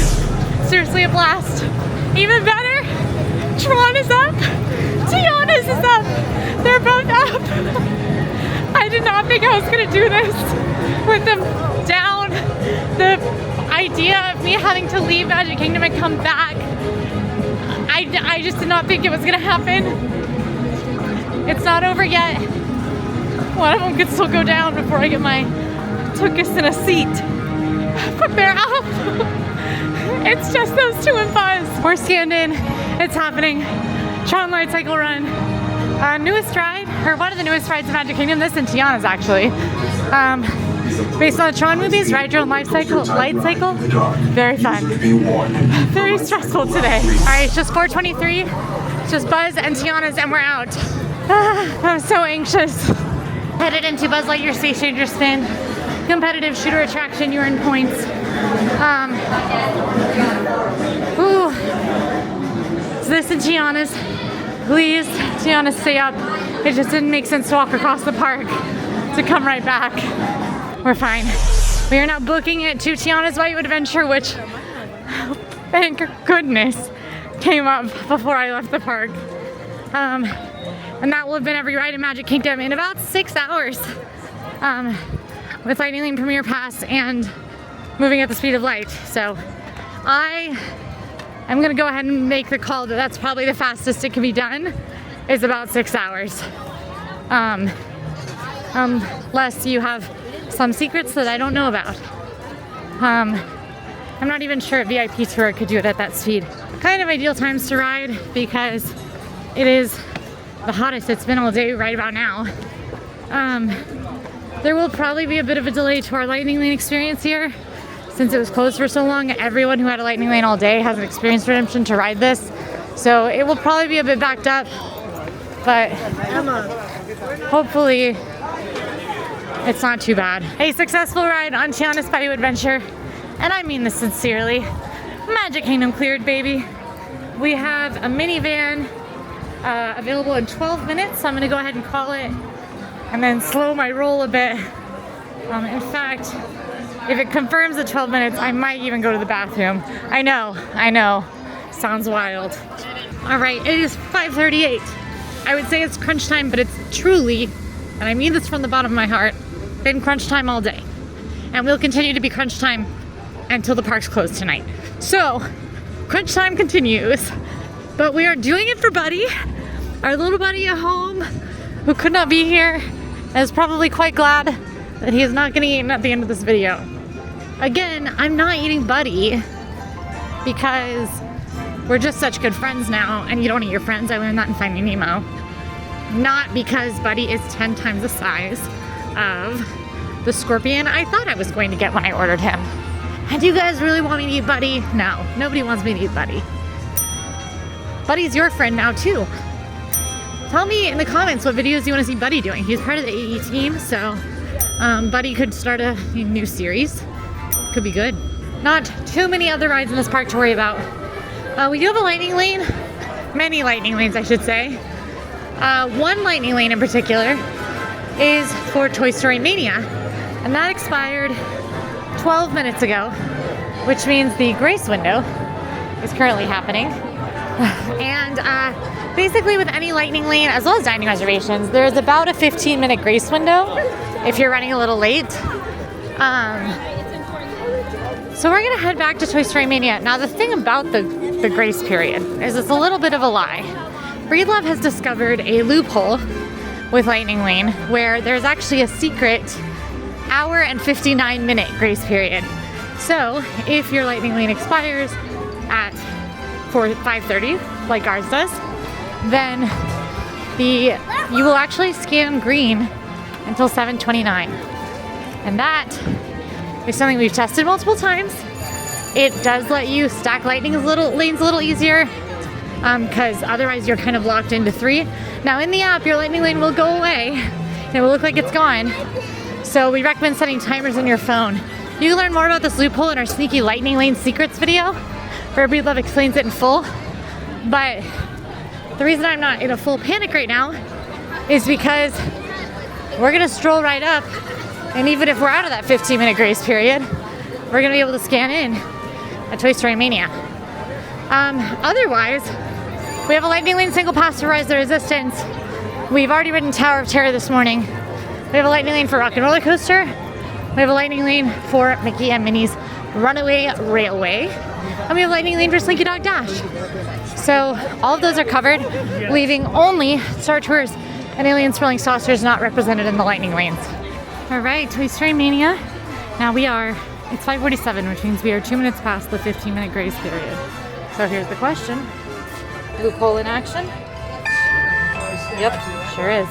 Seriously, a blast. Even better, Tron is up. Tiana's is up. They're both up. I did not think I was gonna do this with them down. The idea of me having to leave Magic Kingdom and come back, I just did not think it was gonna happen. It's not over yet. One of them could still go down before I get my tuchus in a seat. But they're up. It's just those 2 and 5s. We're scanned in. It's happening. Tron Light Cycle Run. Newest ride, or one of the newest rides in Magic Kingdom. This and Tiana's actually. based on the Tron movies, ride your own light cycle. Very fun. Very stressful today. All right, it's just 4:23. It's just Buzz and Tiana's and we're out. I'm so anxious. Headed into Buzz Lightyear Space Ranger Spin. Competitive shooter attraction, you earn points. So this is Tiana's. Please, Tiana, stay up. It just didn't make sense to walk across the park to come right back. We're fine. We are now booking it to Tiana's White Adventure, which, thank goodness, came up before I left the park. And that will have been every ride in Magic Kingdom in about 6 hours. With Lightning Lane Premier Pass and moving at the speed of light. So I'm gonna go ahead and make the call that that's probably the fastest it can be done, is about 6 hours. Unless you have some secrets that I don't know about. I'm not even sure a VIP tour could do it at that speed. Kind of ideal times to ride because it is the hottest it's been all day right about now. There will probably be a bit of a delay to our Lightning Lane experience here. Since it was closed for so long, everyone who had a Lightning Lane all day has an experience redemption to ride this. So it will probably be a bit backed up, but hopefully it's not too bad. A successful ride on Tiana's Bayou Adventure, and I mean this sincerely. Magic Kingdom cleared, baby. We have a minivan available in 12 minutes, so I'm gonna go ahead and call it and then slow my roll a bit. In fact, if it confirms the 12 minutes, I might even go to the bathroom. I know, sounds wild. All right, it is 5:38. I would say it's crunch time, but it's truly, and I mean this from the bottom of my heart, been crunch time all day. And we'll continue to be crunch time until the park's closed tonight. So, crunch time continues, but we are doing it for Buddy, our little buddy at home, who could not be here, and is probably quite glad that he is not getting eaten at the end of this video. Again, I'm not eating Buddy because we're just such good friends now, and you don't eat your friends. I learned that in Finding Nemo. Not because Buddy is 10 times the size of the scorpion I thought I was going to get when I ordered him. And do you guys really want me to eat Buddy? No, nobody wants me to eat Buddy. Buddy's your friend now too. Tell me in the comments what videos you want to see Buddy doing. He's part of the AE team, so Buddy could start a new series. Could be good. Not too many other rides in this park to worry about. We do have a Lightning Lane. Many Lightning Lanes, I should say. One Lightning Lane in particular is for Toy Story Mania. And that expired 12 minutes ago, which means the grace window is currently happening. And basically with any Lightning Lane, as well as dining reservations, there's about a 15-minute grace window if you're running a little late. So we're gonna head back to Toy Story Mania. Now the thing about the grace period is it's a little bit of a lie. Breedlove has discovered a loophole with Lightning Lane where there's actually a secret hour and 59-minute grace period. So if your Lightning Lane expires at 5:30, like ours does, then you will actually scan green until 7:29. And that is something we've tested multiple times. It does let you stack lanes a little easier because otherwise you're kind of locked into 3. Now in the app, your Lightning Lane will go away and it will look like it's gone. So we recommend setting timers on your phone. You can learn more about this loophole in our sneaky Lightning Lane secrets video, where Breedlove explains it in full. But the reason I'm not in a full panic right now is because we're gonna stroll right up, and even if we're out of that 15-minute grace period, we're gonna be able to scan in at Toy Story Mania. Otherwise, we have a Lightning Lane single pass to Rise the Resistance. We've already ridden Tower of Terror this morning. We have a Lightning Lane for Rock and Roller Coaster. We have a Lightning Lane for Mickey and Minnie's Runaway Railway. And we have a Lightning Lane for Slinky Dog Dash. So all of those are covered, leaving only Star Tours and Alien Swirling Saucers not represented in the Lightning Lanes. All right, Toy Story Mania. Now it's 5:47, which means we are 2 minutes past the 15-minute grace period. So here's the question. Loophole in action? Yep, sure is.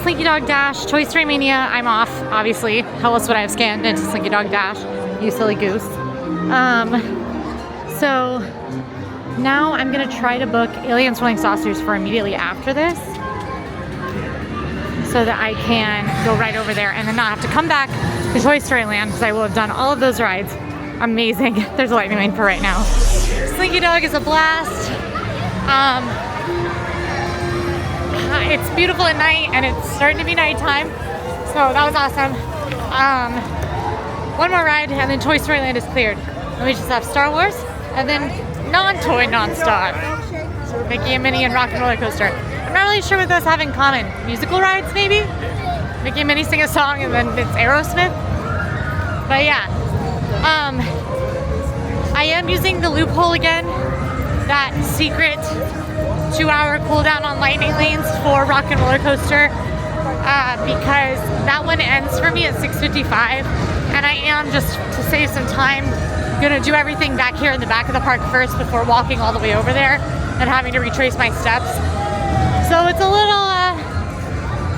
Slinky Dog Dash, Toy Story Mania, I'm off, obviously. How else would I have scanned into Slinky Dog Dash? You silly goose. So now I'm gonna try to book Alien Swirling Saucers for immediately after this, so that I can go right over there and then not have to come back to Toy Story Land, because I will have done all of those rides. Amazing. There's a lightning lane for right now. Slinky Dog is a blast. It's beautiful at night and it's starting to be nighttime, so that was awesome. One more ride and then Toy Story Land is cleared. Then we just have Star Wars and then non-toy non-stop. Mickey and Minnie and Rock and Roller Coaster. I'm not really sure what those have in common. Musical rides, maybe? Mickey and Minnie sing a song and then it's Aerosmith. But yeah, I am using the loophole again. That secret 2-hour cooldown on lightning lanes for Rock and Roller Coaster, because that one ends for me at 6:55, and I am, just to save some time, gonna do everything back here in the back of the park first before walking all the way over there and having to retrace my steps. So it's a little,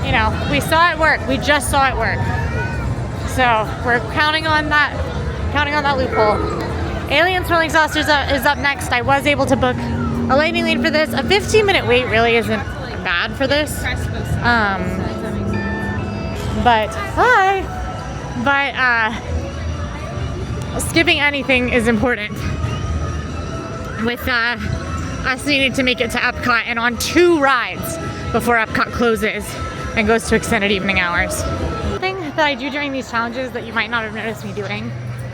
you know, we saw it work. We just saw it work. So we're counting on that loophole. Alien Swirling Saucers is up next. I was able to book a lightning lane for this. A 15-minute wait really isn't bad for this. But skipping anything is important with us needing to make it to Epcot and on 2 rides before Epcot closes and goes to extended evening hours. The thing that I do during these challenges that you might not have noticed me doing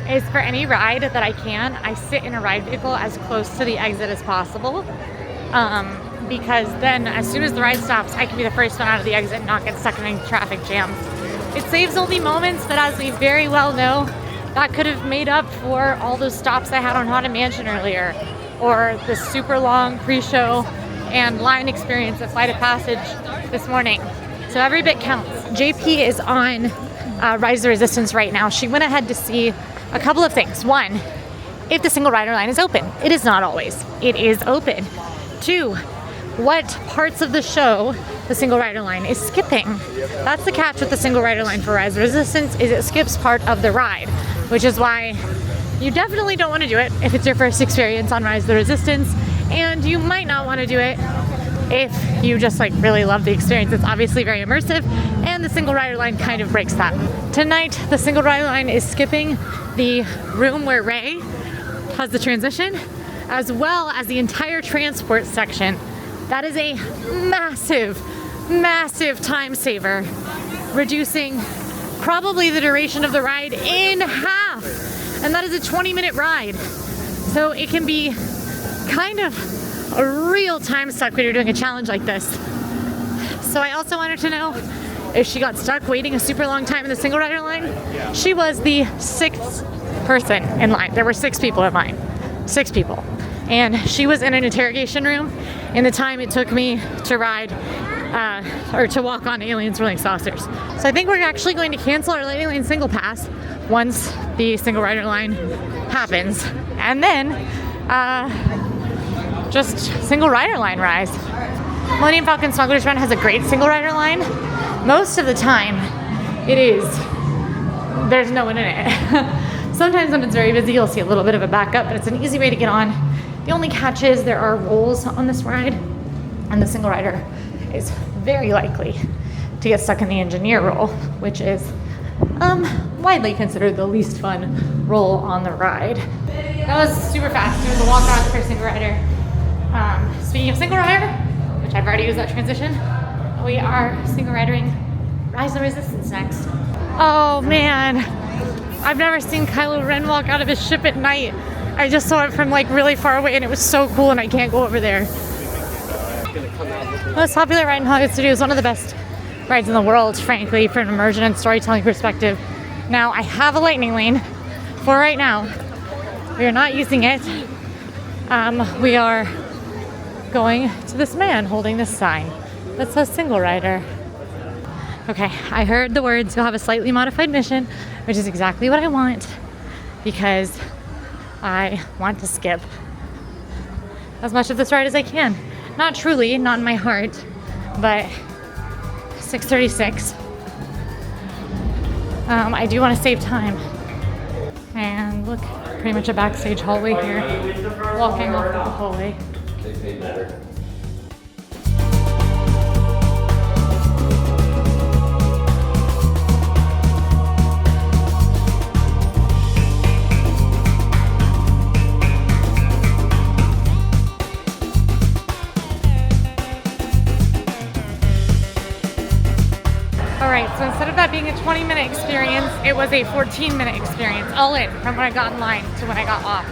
is for any ride that I can, I sit in a ride vehicle as close to the exit as possible, because then as soon as the ride stops, I can be the first one out of the exit and not get stuck in any traffic jams. It saves only moments, but as we very well know, that could have made up for all those stops I had on Haunted Mansion earlier, or the super long pre-show and line experience at Flight of Passage this morning. So every bit counts. JP is on Rise of the Resistance right now. She went ahead to see a couple of things. 1, if the single rider line is open. It is not always. It is open. 2, what parts of the show the single rider line is skipping. That's the catch with the single rider line for Rise of Resistance, is it skips part of the ride, which is why you definitely don't want to do it if it's your first experience on Rise of the Resistance, and you might not want to do it if you just like really love the experience. It's obviously very immersive, and the single rider line kind of breaks that. Tonight, the single rider line is skipping the room where Rey has the transition, as well as the entire transport section. That is a massive, massive time saver, reducing probably the duration of the ride in half. And that is a 20-minute ride. So it can be kind of a real time suck when you're doing a challenge like this. So I also wanted to know if she got stuck waiting a super long time in the single rider line. She was the 6th person in line. There were 6 people in line. 6 people. And she was in an interrogation room in the time it took me to ride or to walk on Alien Swirling Saucers. So I think we're actually going to cancel our Lightning Lane single pass once the single rider line happens. And then just single rider line rise. Millennium Falcon Smuggler's Run has a great single rider line. Most of the time there's no one in it. Sometimes when it's very busy, you'll see a little bit of a backup, but it's an easy way to get on. The only catch is there are rolls on this ride, and the single rider is very likely to get stuck in the engineer roll, which is widely considered the least fun roll on the ride. That was super fast. It was a walk around for single rider. Speaking of single rider, which I've already used that transition, we are single ridering Rise of the Resistance next. Oh man, I've never seen Kylo Ren walk out of his ship at night. I just saw it from like really far away and it was so cool, and I can't go over there. Most popular ride in Hollywood Studios, one of the best rides in the world, frankly, from an immersion and storytelling perspective. Now, I have a lightning lane for right now. We are not using it. We are going to this man holding this sign that says single rider. Okay, I heard the words, you'll have a slightly modified mission, which is exactly what I want, because I want to skip as much of this ride as I can. Not truly, not in my heart, but 6:36. I do want to save time. And look, pretty much a backstage hallway here. Walking off the hallway. Alright, so instead of that being a 20-minute experience, it was a 14-minute experience, all in, from when I got in line to when I got off.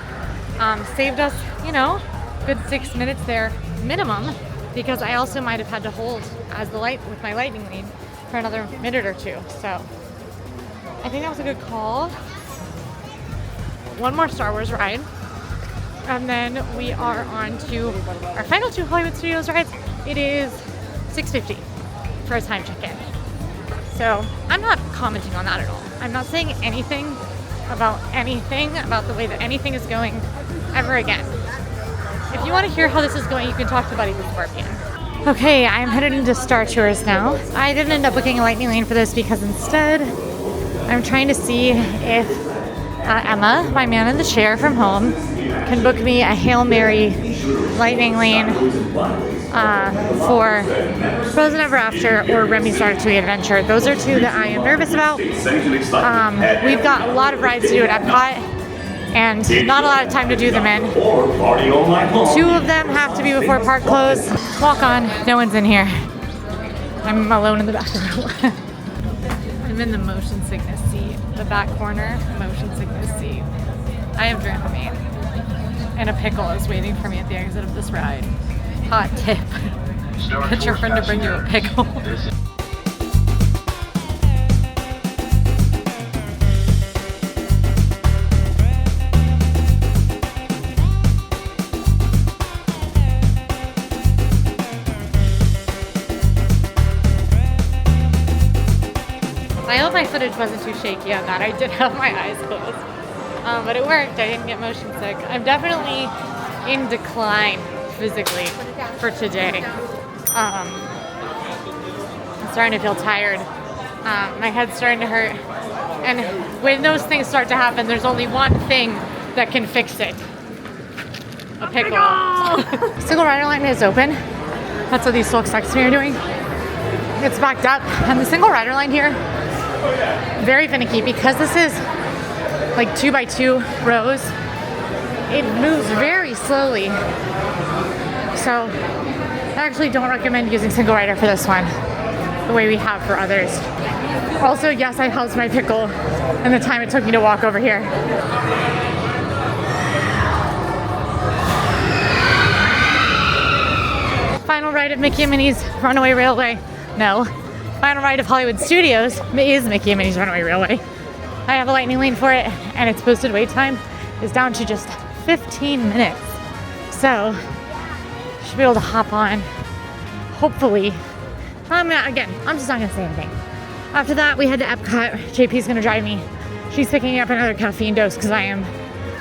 Saved us, you know, good 6 minutes there, minimum, because I also might have had to hold as the light with my lightning lane for another minute or two. So I think that was a good call. One more Star Wars ride, and then we are on to our final 2 Hollywood Studios rides. It is 6:50 for a time check-in. So I'm not commenting on that at all. I'm not saying anything about the way that anything is going ever again. If you want to hear how this is going, you can talk to Buddy the Scorpion. Okay, I'm headed into Star Tours now. I didn't end up booking a lightning lane for this because instead I'm trying to see if Emma, my man in the chair from home, can book me a Hail Mary lightning lane for Frozen Ever After or Remy's Ratatouille Adventure. Those are 2 that I am nervous about. We've got a lot of rides to do at Epcot and not a lot of time to do them in. 2 of them have to be before park close. Walk on, no one's in here. I'm alone in the back row. I'm in the motion sickness seat, the back corner motion sickness seat. I have Dramamine and a pickle is waiting for me at the exit of this ride. Hot tip. Get your friend to bring you a pickle. I hope my footage wasn't too shaky on that. I did have my eyes closed. But it worked. I didn't get motion sick. I'm definitely in decline physically for today. I'm starting to feel tired. My head's starting to hurt. And when those things start to happen, there's only one thing that can fix it. A pickle. Single rider line is open. That's what these folks next to me are doing. It's backed up. And the single rider line here, very finicky because this is like 2x2 rows. It moves very slowly. So I actually don't recommend using single rider for this one the way we have for others. Also, yes, I housed my pickle in the time it took me to walk over here. Final ride of Mickey and Minnie's Runaway Railway. No. Final ride of Hollywood Studios is Mickey and Minnie's Runaway Railway. I have a lightning lane for it, and its posted wait time is down to just 15 minutes. So, should be able to hop on, hopefully. I'm just not gonna say anything. After that, we head to Epcot. JP's gonna drive me. She's picking up another caffeine dose because I am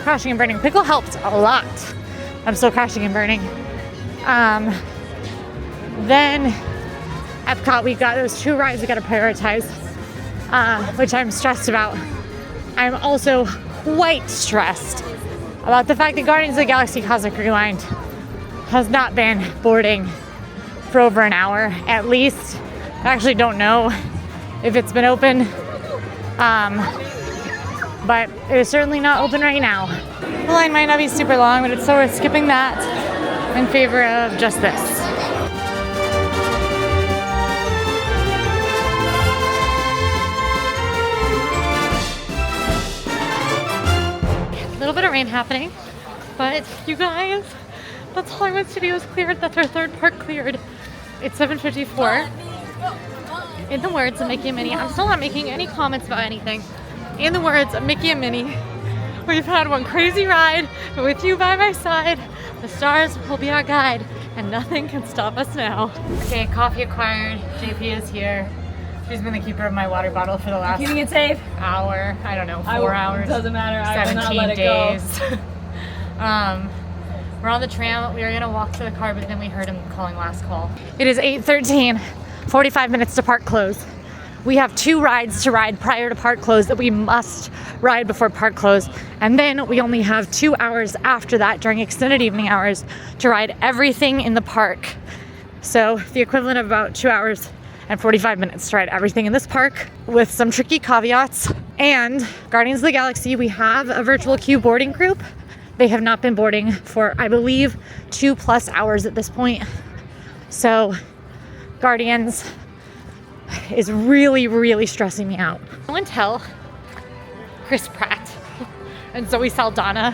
crashing and burning. Pickle helped a lot. I'm still crashing and burning. Then Epcot, we got those 2 rides we gotta prioritize, which I'm stressed about. I'm also quite stressed about the fact that Guardians of the Galaxy Cosmic Rewind has not been boarding for over an hour at least. I actually don't know if it's been open, but it is certainly not open right now. The line might not be super long, but it's so worth skipping that in favor of just this. A little bit of rain happening, but you guys, that's Hollywood Studios cleared. That's our 3rd park cleared. It's 7:54. In the words of Mickey and Minnie, I'm still not making any comments about anything. In the words of Mickey and Minnie, we've had one crazy ride, but with you by my side, the stars will be our guide, and nothing can stop us now. Okay, coffee acquired. JP is here. She's been the keeper of my water bottle for the last Keeping it safe. hour. I don't know, 4 hours. Doesn't matter. I will not 17 let it days. go. We're on the tram. We were gonna walk to the car, but then we heard him calling last call. It is 8:13. 45 minutes to park close. We have 2 rides to ride prior to park close that we must ride before park close. And then we only have 2 hours after that during extended evening hours to ride everything in the park. So the equivalent of about 2 hours and 45 minutes to ride everything in this park with some tricky caveats. And Guardians of the Galaxy, we have a virtual queue boarding group. They have not been boarding for, I believe, 2+ hours at this point. So Guardians is really, really stressing me out. I won't tell Chris Pratt and Zoe Saldana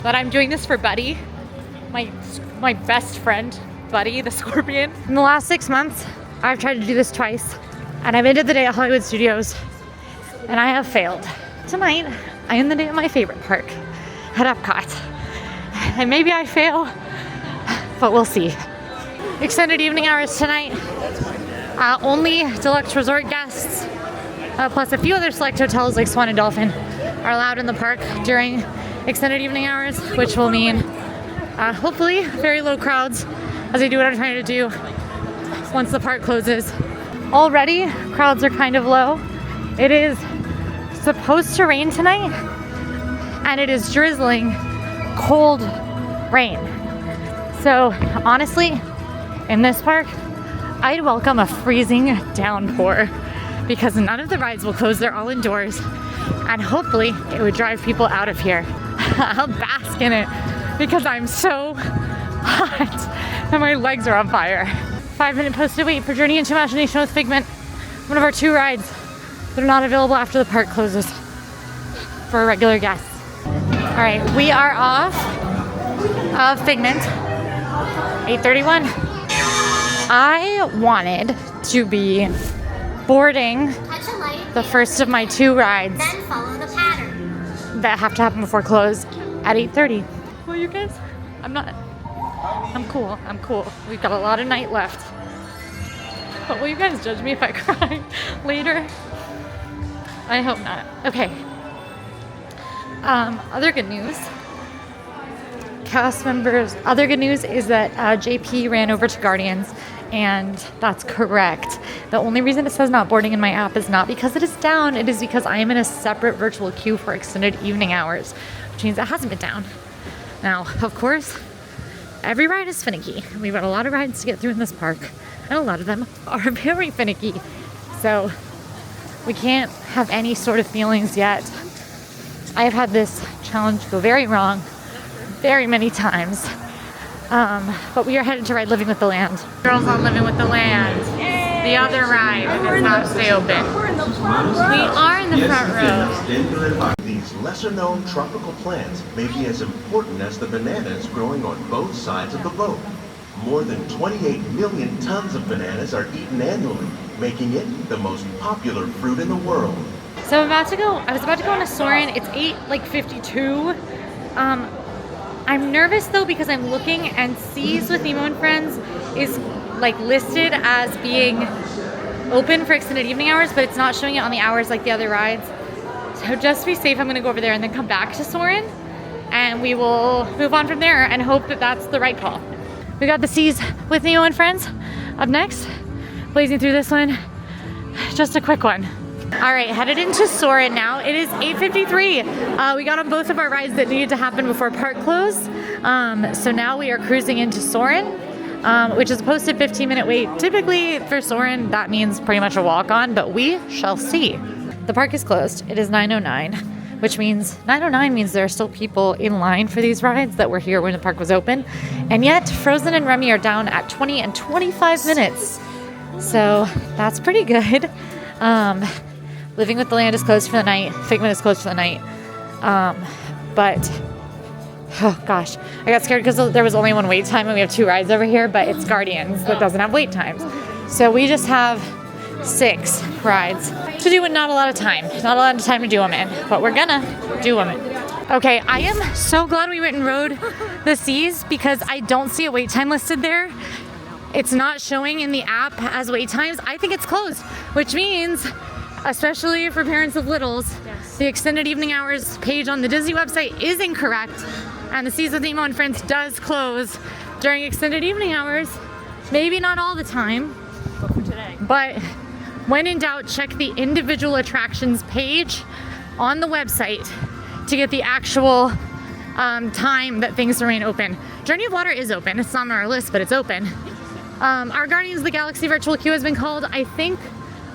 that I'm doing this for Buddy, my best friend, Buddy the Scorpion. In the last 6 months, I've tried to do this twice, and I've ended the day at Hollywood Studios, and I have failed. Tonight, I end the day at my favorite park, at Epcot. And maybe I fail, but we'll see. Extended evening hours tonight. Only deluxe resort guests, plus a few other select hotels like Swan and Dolphin, are allowed in the park during extended evening hours, which will mean hopefully very low crowds as I do what I'm trying to do once the park closes. Already, crowds are kind of low. It is supposed to rain tonight, and it is drizzling cold rain. So honestly, in this park, I'd welcome a freezing downpour because none of the rides will close. They're all indoors, and hopefully it would drive people out of here. I'll bask in it because I'm so hot and my legs are on fire. 5-minute posted wait for Journey into Imagination with Figment, one of our 2 rides that are not available after the park closes for regular guests. All right, we are off of Figment, 8:31. I wanted to be boarding the first of my 2 rides Then follow the pattern. that have to happen before close at 8:30. Well, you guys, I'm cool. We've got a lot of night left. But will you guys judge me if I cry later? I hope not. Okay. Other good news. Cast members, other good news is that JP ran over to Guardians, and that's correct. The only reason it says not boarding in my app is not because it is down, it is because I am in a separate virtual queue for extended evening hours, which means it hasn't been down. Now, of course, every ride is finicky. We've got a lot of rides to get through in this park, and a lot of them are very finicky. So we can't have any sort of feelings yet. I have had this challenge go very wrong very many times. But we are headed to ride Living with the Land. Girls on Living with the Land. The other ride does not stay open. We are in the front row. These lesser-known tropical plants may be as important as the bananas growing on both sides of the boat. More than 28 million tons of bananas are eaten annually, making it the most popular fruit in the world. So I was about to go on a Soarin'. It's 8:52. I'm nervous though because I'm looking and Seas with Nemo and Friends is like listed as being open for extended evening hours, but it's not showing it on the hours like the other rides. So just to be safe, I'm gonna go over there and then come back to Soarin', and we will move on from there and hope that that's the right call. We got the Seas with Nemo and Friends up next, blazing through this one. Just a quick one. All right, headed into Soarin' now. It is 8:53. We got on both of our rides that needed to happen before park close. So now we are cruising into Soarin', which is a posted 15-minute wait. Typically for Soarin', that means pretty much a walk-on, but we shall see. The park is closed. It is 9:09, which means 9:09 means there are still people in line for these rides that were here when the park was open. And yet, Frozen and Remy are down at 20 and 25 minutes. So that's pretty good. Living with the Land is closed for the night. Figment is closed for the night. But, oh gosh, I got scared because there was only one wait time and we have 2 rides over here, but it's Guardians that doesn't have wait times. So we just have 6 rides to do in not a lot of time. Not a lot of time to do them in, but we're gonna do them in. Okay, I am so glad we went and rode the Seas because I don't see a wait time listed there. It's not showing in the app as wait times. I think it's closed, which means, especially for parents of littles, the extended evening hours page on the Disney website is incorrect, and the Seas with Nemo and Friends does close during extended evening hours. Maybe not all the time, But when in doubt, check the individual attractions page on the website to get the actual time that things remain open. Journey of Water is open. It's not on our list, but it's open. Our Guardians of the Galaxy virtual queue has been called. I think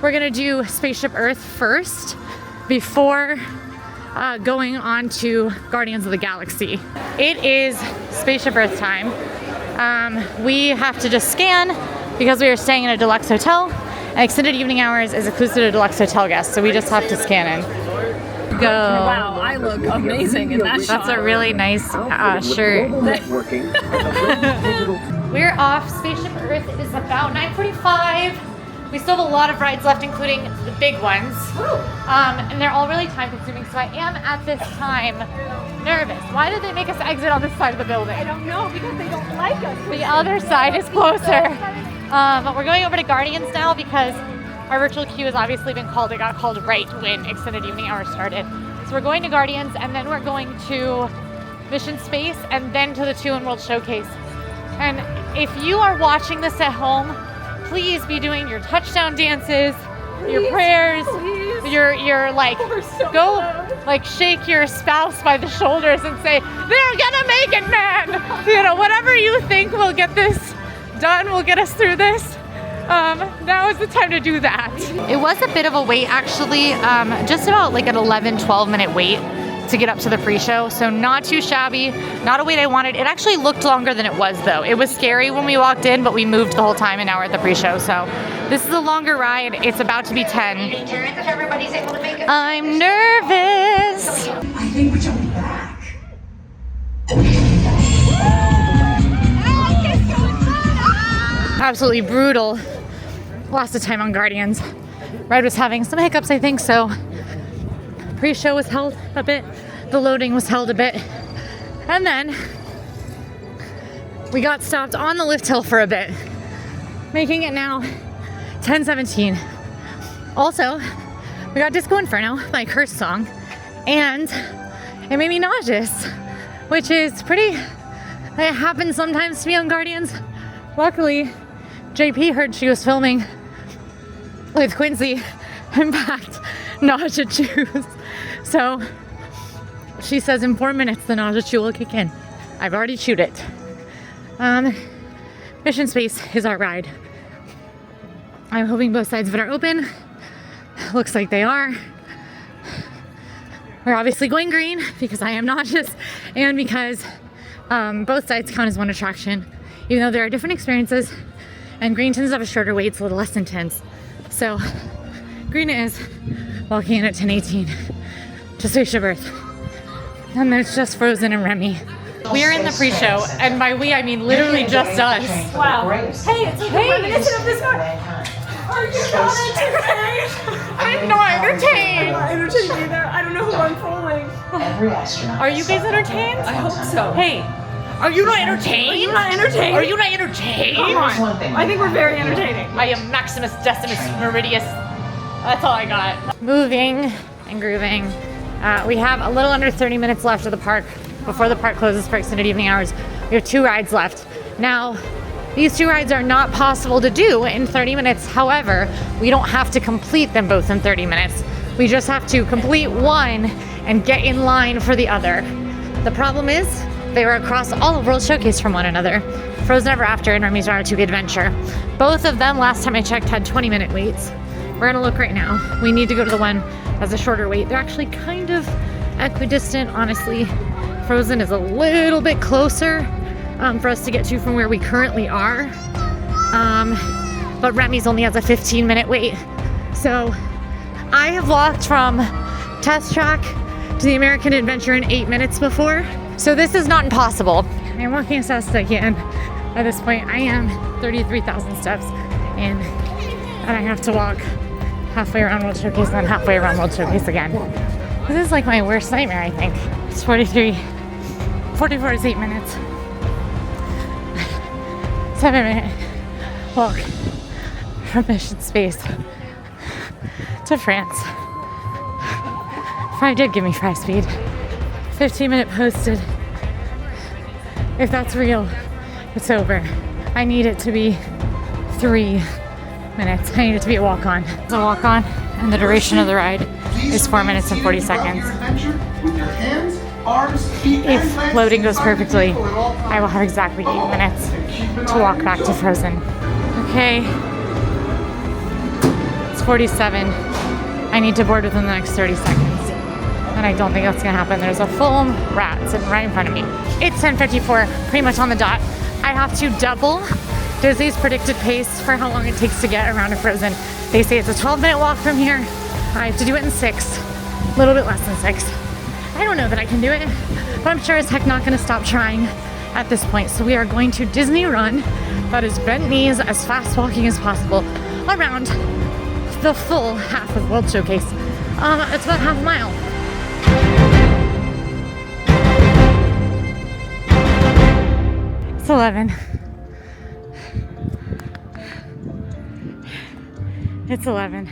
we're gonna do Spaceship Earth first before going on to Guardians of the Galaxy. It is Spaceship Earth time. We have to just scan because we are staying in a deluxe hotel, and extended evening hours is exclusive to deluxe hotel guests, so we just have to scan in. Go. Wow, I look amazing in that shot. That's a really nice shirt. We're off Spaceship Earth. It is about 9:45. We still have a lot of rides left, including the big ones. And they're all really time consuming, so I am at this time nervous. Why did they make us exit on this side of the building? I don't know, because they don't like us. The other side is closer. But we're going over to Guardians now because our virtual queue has obviously been called. It got called right when extended evening hours started. So we're going to Guardians, and then we're going to Mission Space, and then to the 2 in World Showcase. And if you are watching this at home, please be doing your touchdown dances, your prayers, your like, go like shake your spouse by the shoulders and say, they're gonna make it, man. You know, whatever you think will get this done, will get us through this. Now is the time to do that. It was a bit of a wait actually, just about like an 11-12 minute wait to get up to the pre-show, so not too shabby, not a wait I wanted. It actually looked longer than it was though. It was scary when we walked in, but we moved the whole time and now we're at the pre-show, so this is a longer ride. It's about to be 10. I'm nervous. I think we should be back. Absolutely brutal. Lost of time on Guardians. Ride was having some hiccups, I think, so pre-show was held a bit, the loading was held a bit, and then we got stopped on the lift hill for a bit, making it now 10:17. Also, we got Disco Inferno, my curse song, and it made me nauseous, which is pretty, it happens sometimes to me on Guardians. Luckily, JP heard she was filming with Quincy and packed nausea chews. So she says in 4 minutes the nausea chew will kick in. I've already chewed it. Mission Space is our ride. I'm hoping both sides of it are open. Looks like they are. We're obviously going green because I am nauseous and because both sides count as one attraction, even though there are different experiences, and green tends to have a shorter wait, it's a little less intense. So green it is, walking in at 10:18 to Spaceship Earth. And there's just Frozen and Remy. We're in the pre-show, and by we I mean literally just us. Wow. Hey, it's okay. Reminiscent of this one. Are you not entertained? I'm not entertained. I'm not entertained either. I don't know who I'm fooling. Every astronaut. Are you guys entertained? I hope so. Hey, are you not entertained? Are you not entertained? Are you not entertained? Come on. I think we're very entertaining. I am Maximus Decimus Meridius. That's all I got. Moving and grooving. We have a little under 30 minutes left of the park before the park closes for extended evening hours. We have 2 rides left. Now, these 2 rides are not possible to do in 30 minutes. However, we don't have to complete them both in 30 minutes. We just have to complete one and get in line for the other. The problem is, they were across all of World Showcase from one another. Frozen Ever After and Remy's Ratatouille Adventure. Both of them, last time I checked, had 20-minute waits. We're gonna look right now. We need to go to the one that's a shorter wait. They're actually kind of equidistant, honestly. Frozen is a little bit closer for us to get to from where we currently are. But Remy's only has a 15-minute wait. So I have walked from Test Track to the American Adventure in 8 minutes before. So this is not impossible. I'm walking as fast as I can. At this point, I am 33,000 steps in, and I have to walk halfway around World Showcase and then halfway around World Showcase again. This is like my worst nightmare, I think. It's 44 is 8 minutes. 7-minute walk from Mission Space to France. If I did give me 5 speed, 15-minute posted. If that's real, it's over. I need it to be 3 minutes. I need it to be a walk-on. It's a walk-on, and the duration of the ride is 4 minutes and 40 seconds. If loading goes perfectly, I will have exactly 8 minutes to walk back to Frozen. Okay, it's 47. I need to board within the next 30 seconds. And I don't think that's gonna happen. There's a full rat sitting right in front of me. It's 10:54, pretty much on the dot. I have to double Disney's predicted pace for how long it takes to get around to Frozen. They say it's a 12-minute walk from here. I have to do it in 6, a little bit less than 6. I don't know that I can do it, but I'm sure as heck not gonna stop trying at this point. So we are going to Disney Run, that is bent knees, as fast walking as possible, around the full half of World Showcase. It's about half a mile. It's 11. It's 11.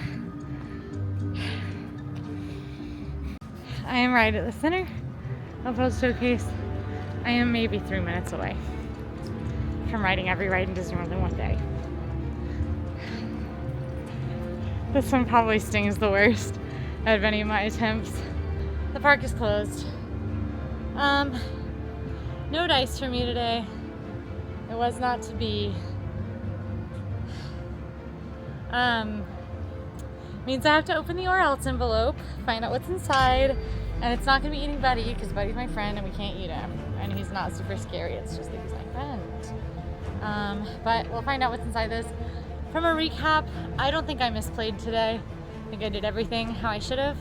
I am right at the center of World Showcase. I am maybe 3 minutes away from riding every ride in Disney World in one day. This one probably stings the worst out of any of my attempts. The park is closed. No dice for me today. It was not to be. Means I have to open the or else envelope, find out what's inside, and it's not gonna be eating Buddy because Buddy's my friend and we can't eat him. And he's not super scary, it's just that he's my friend. But we'll find out what's inside this. From a recap, I don't think I misplayed today. I think I did everything how I should have.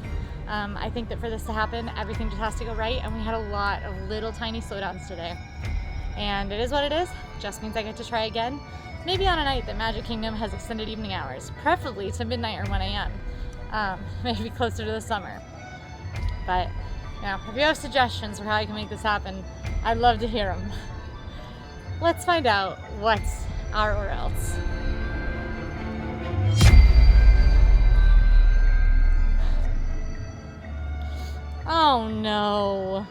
I think that for this to happen, everything just has to go right, and we had a lot of little tiny slowdowns today. And it is what it is, just means I get to try again. Maybe on a night that Magic Kingdom has extended evening hours, preferably to midnight or 1 a.m. Maybe closer to the summer. But, you know, if you have suggestions for how I can make this happen, I'd love to hear them. Let's find out what's our or else. Oh no.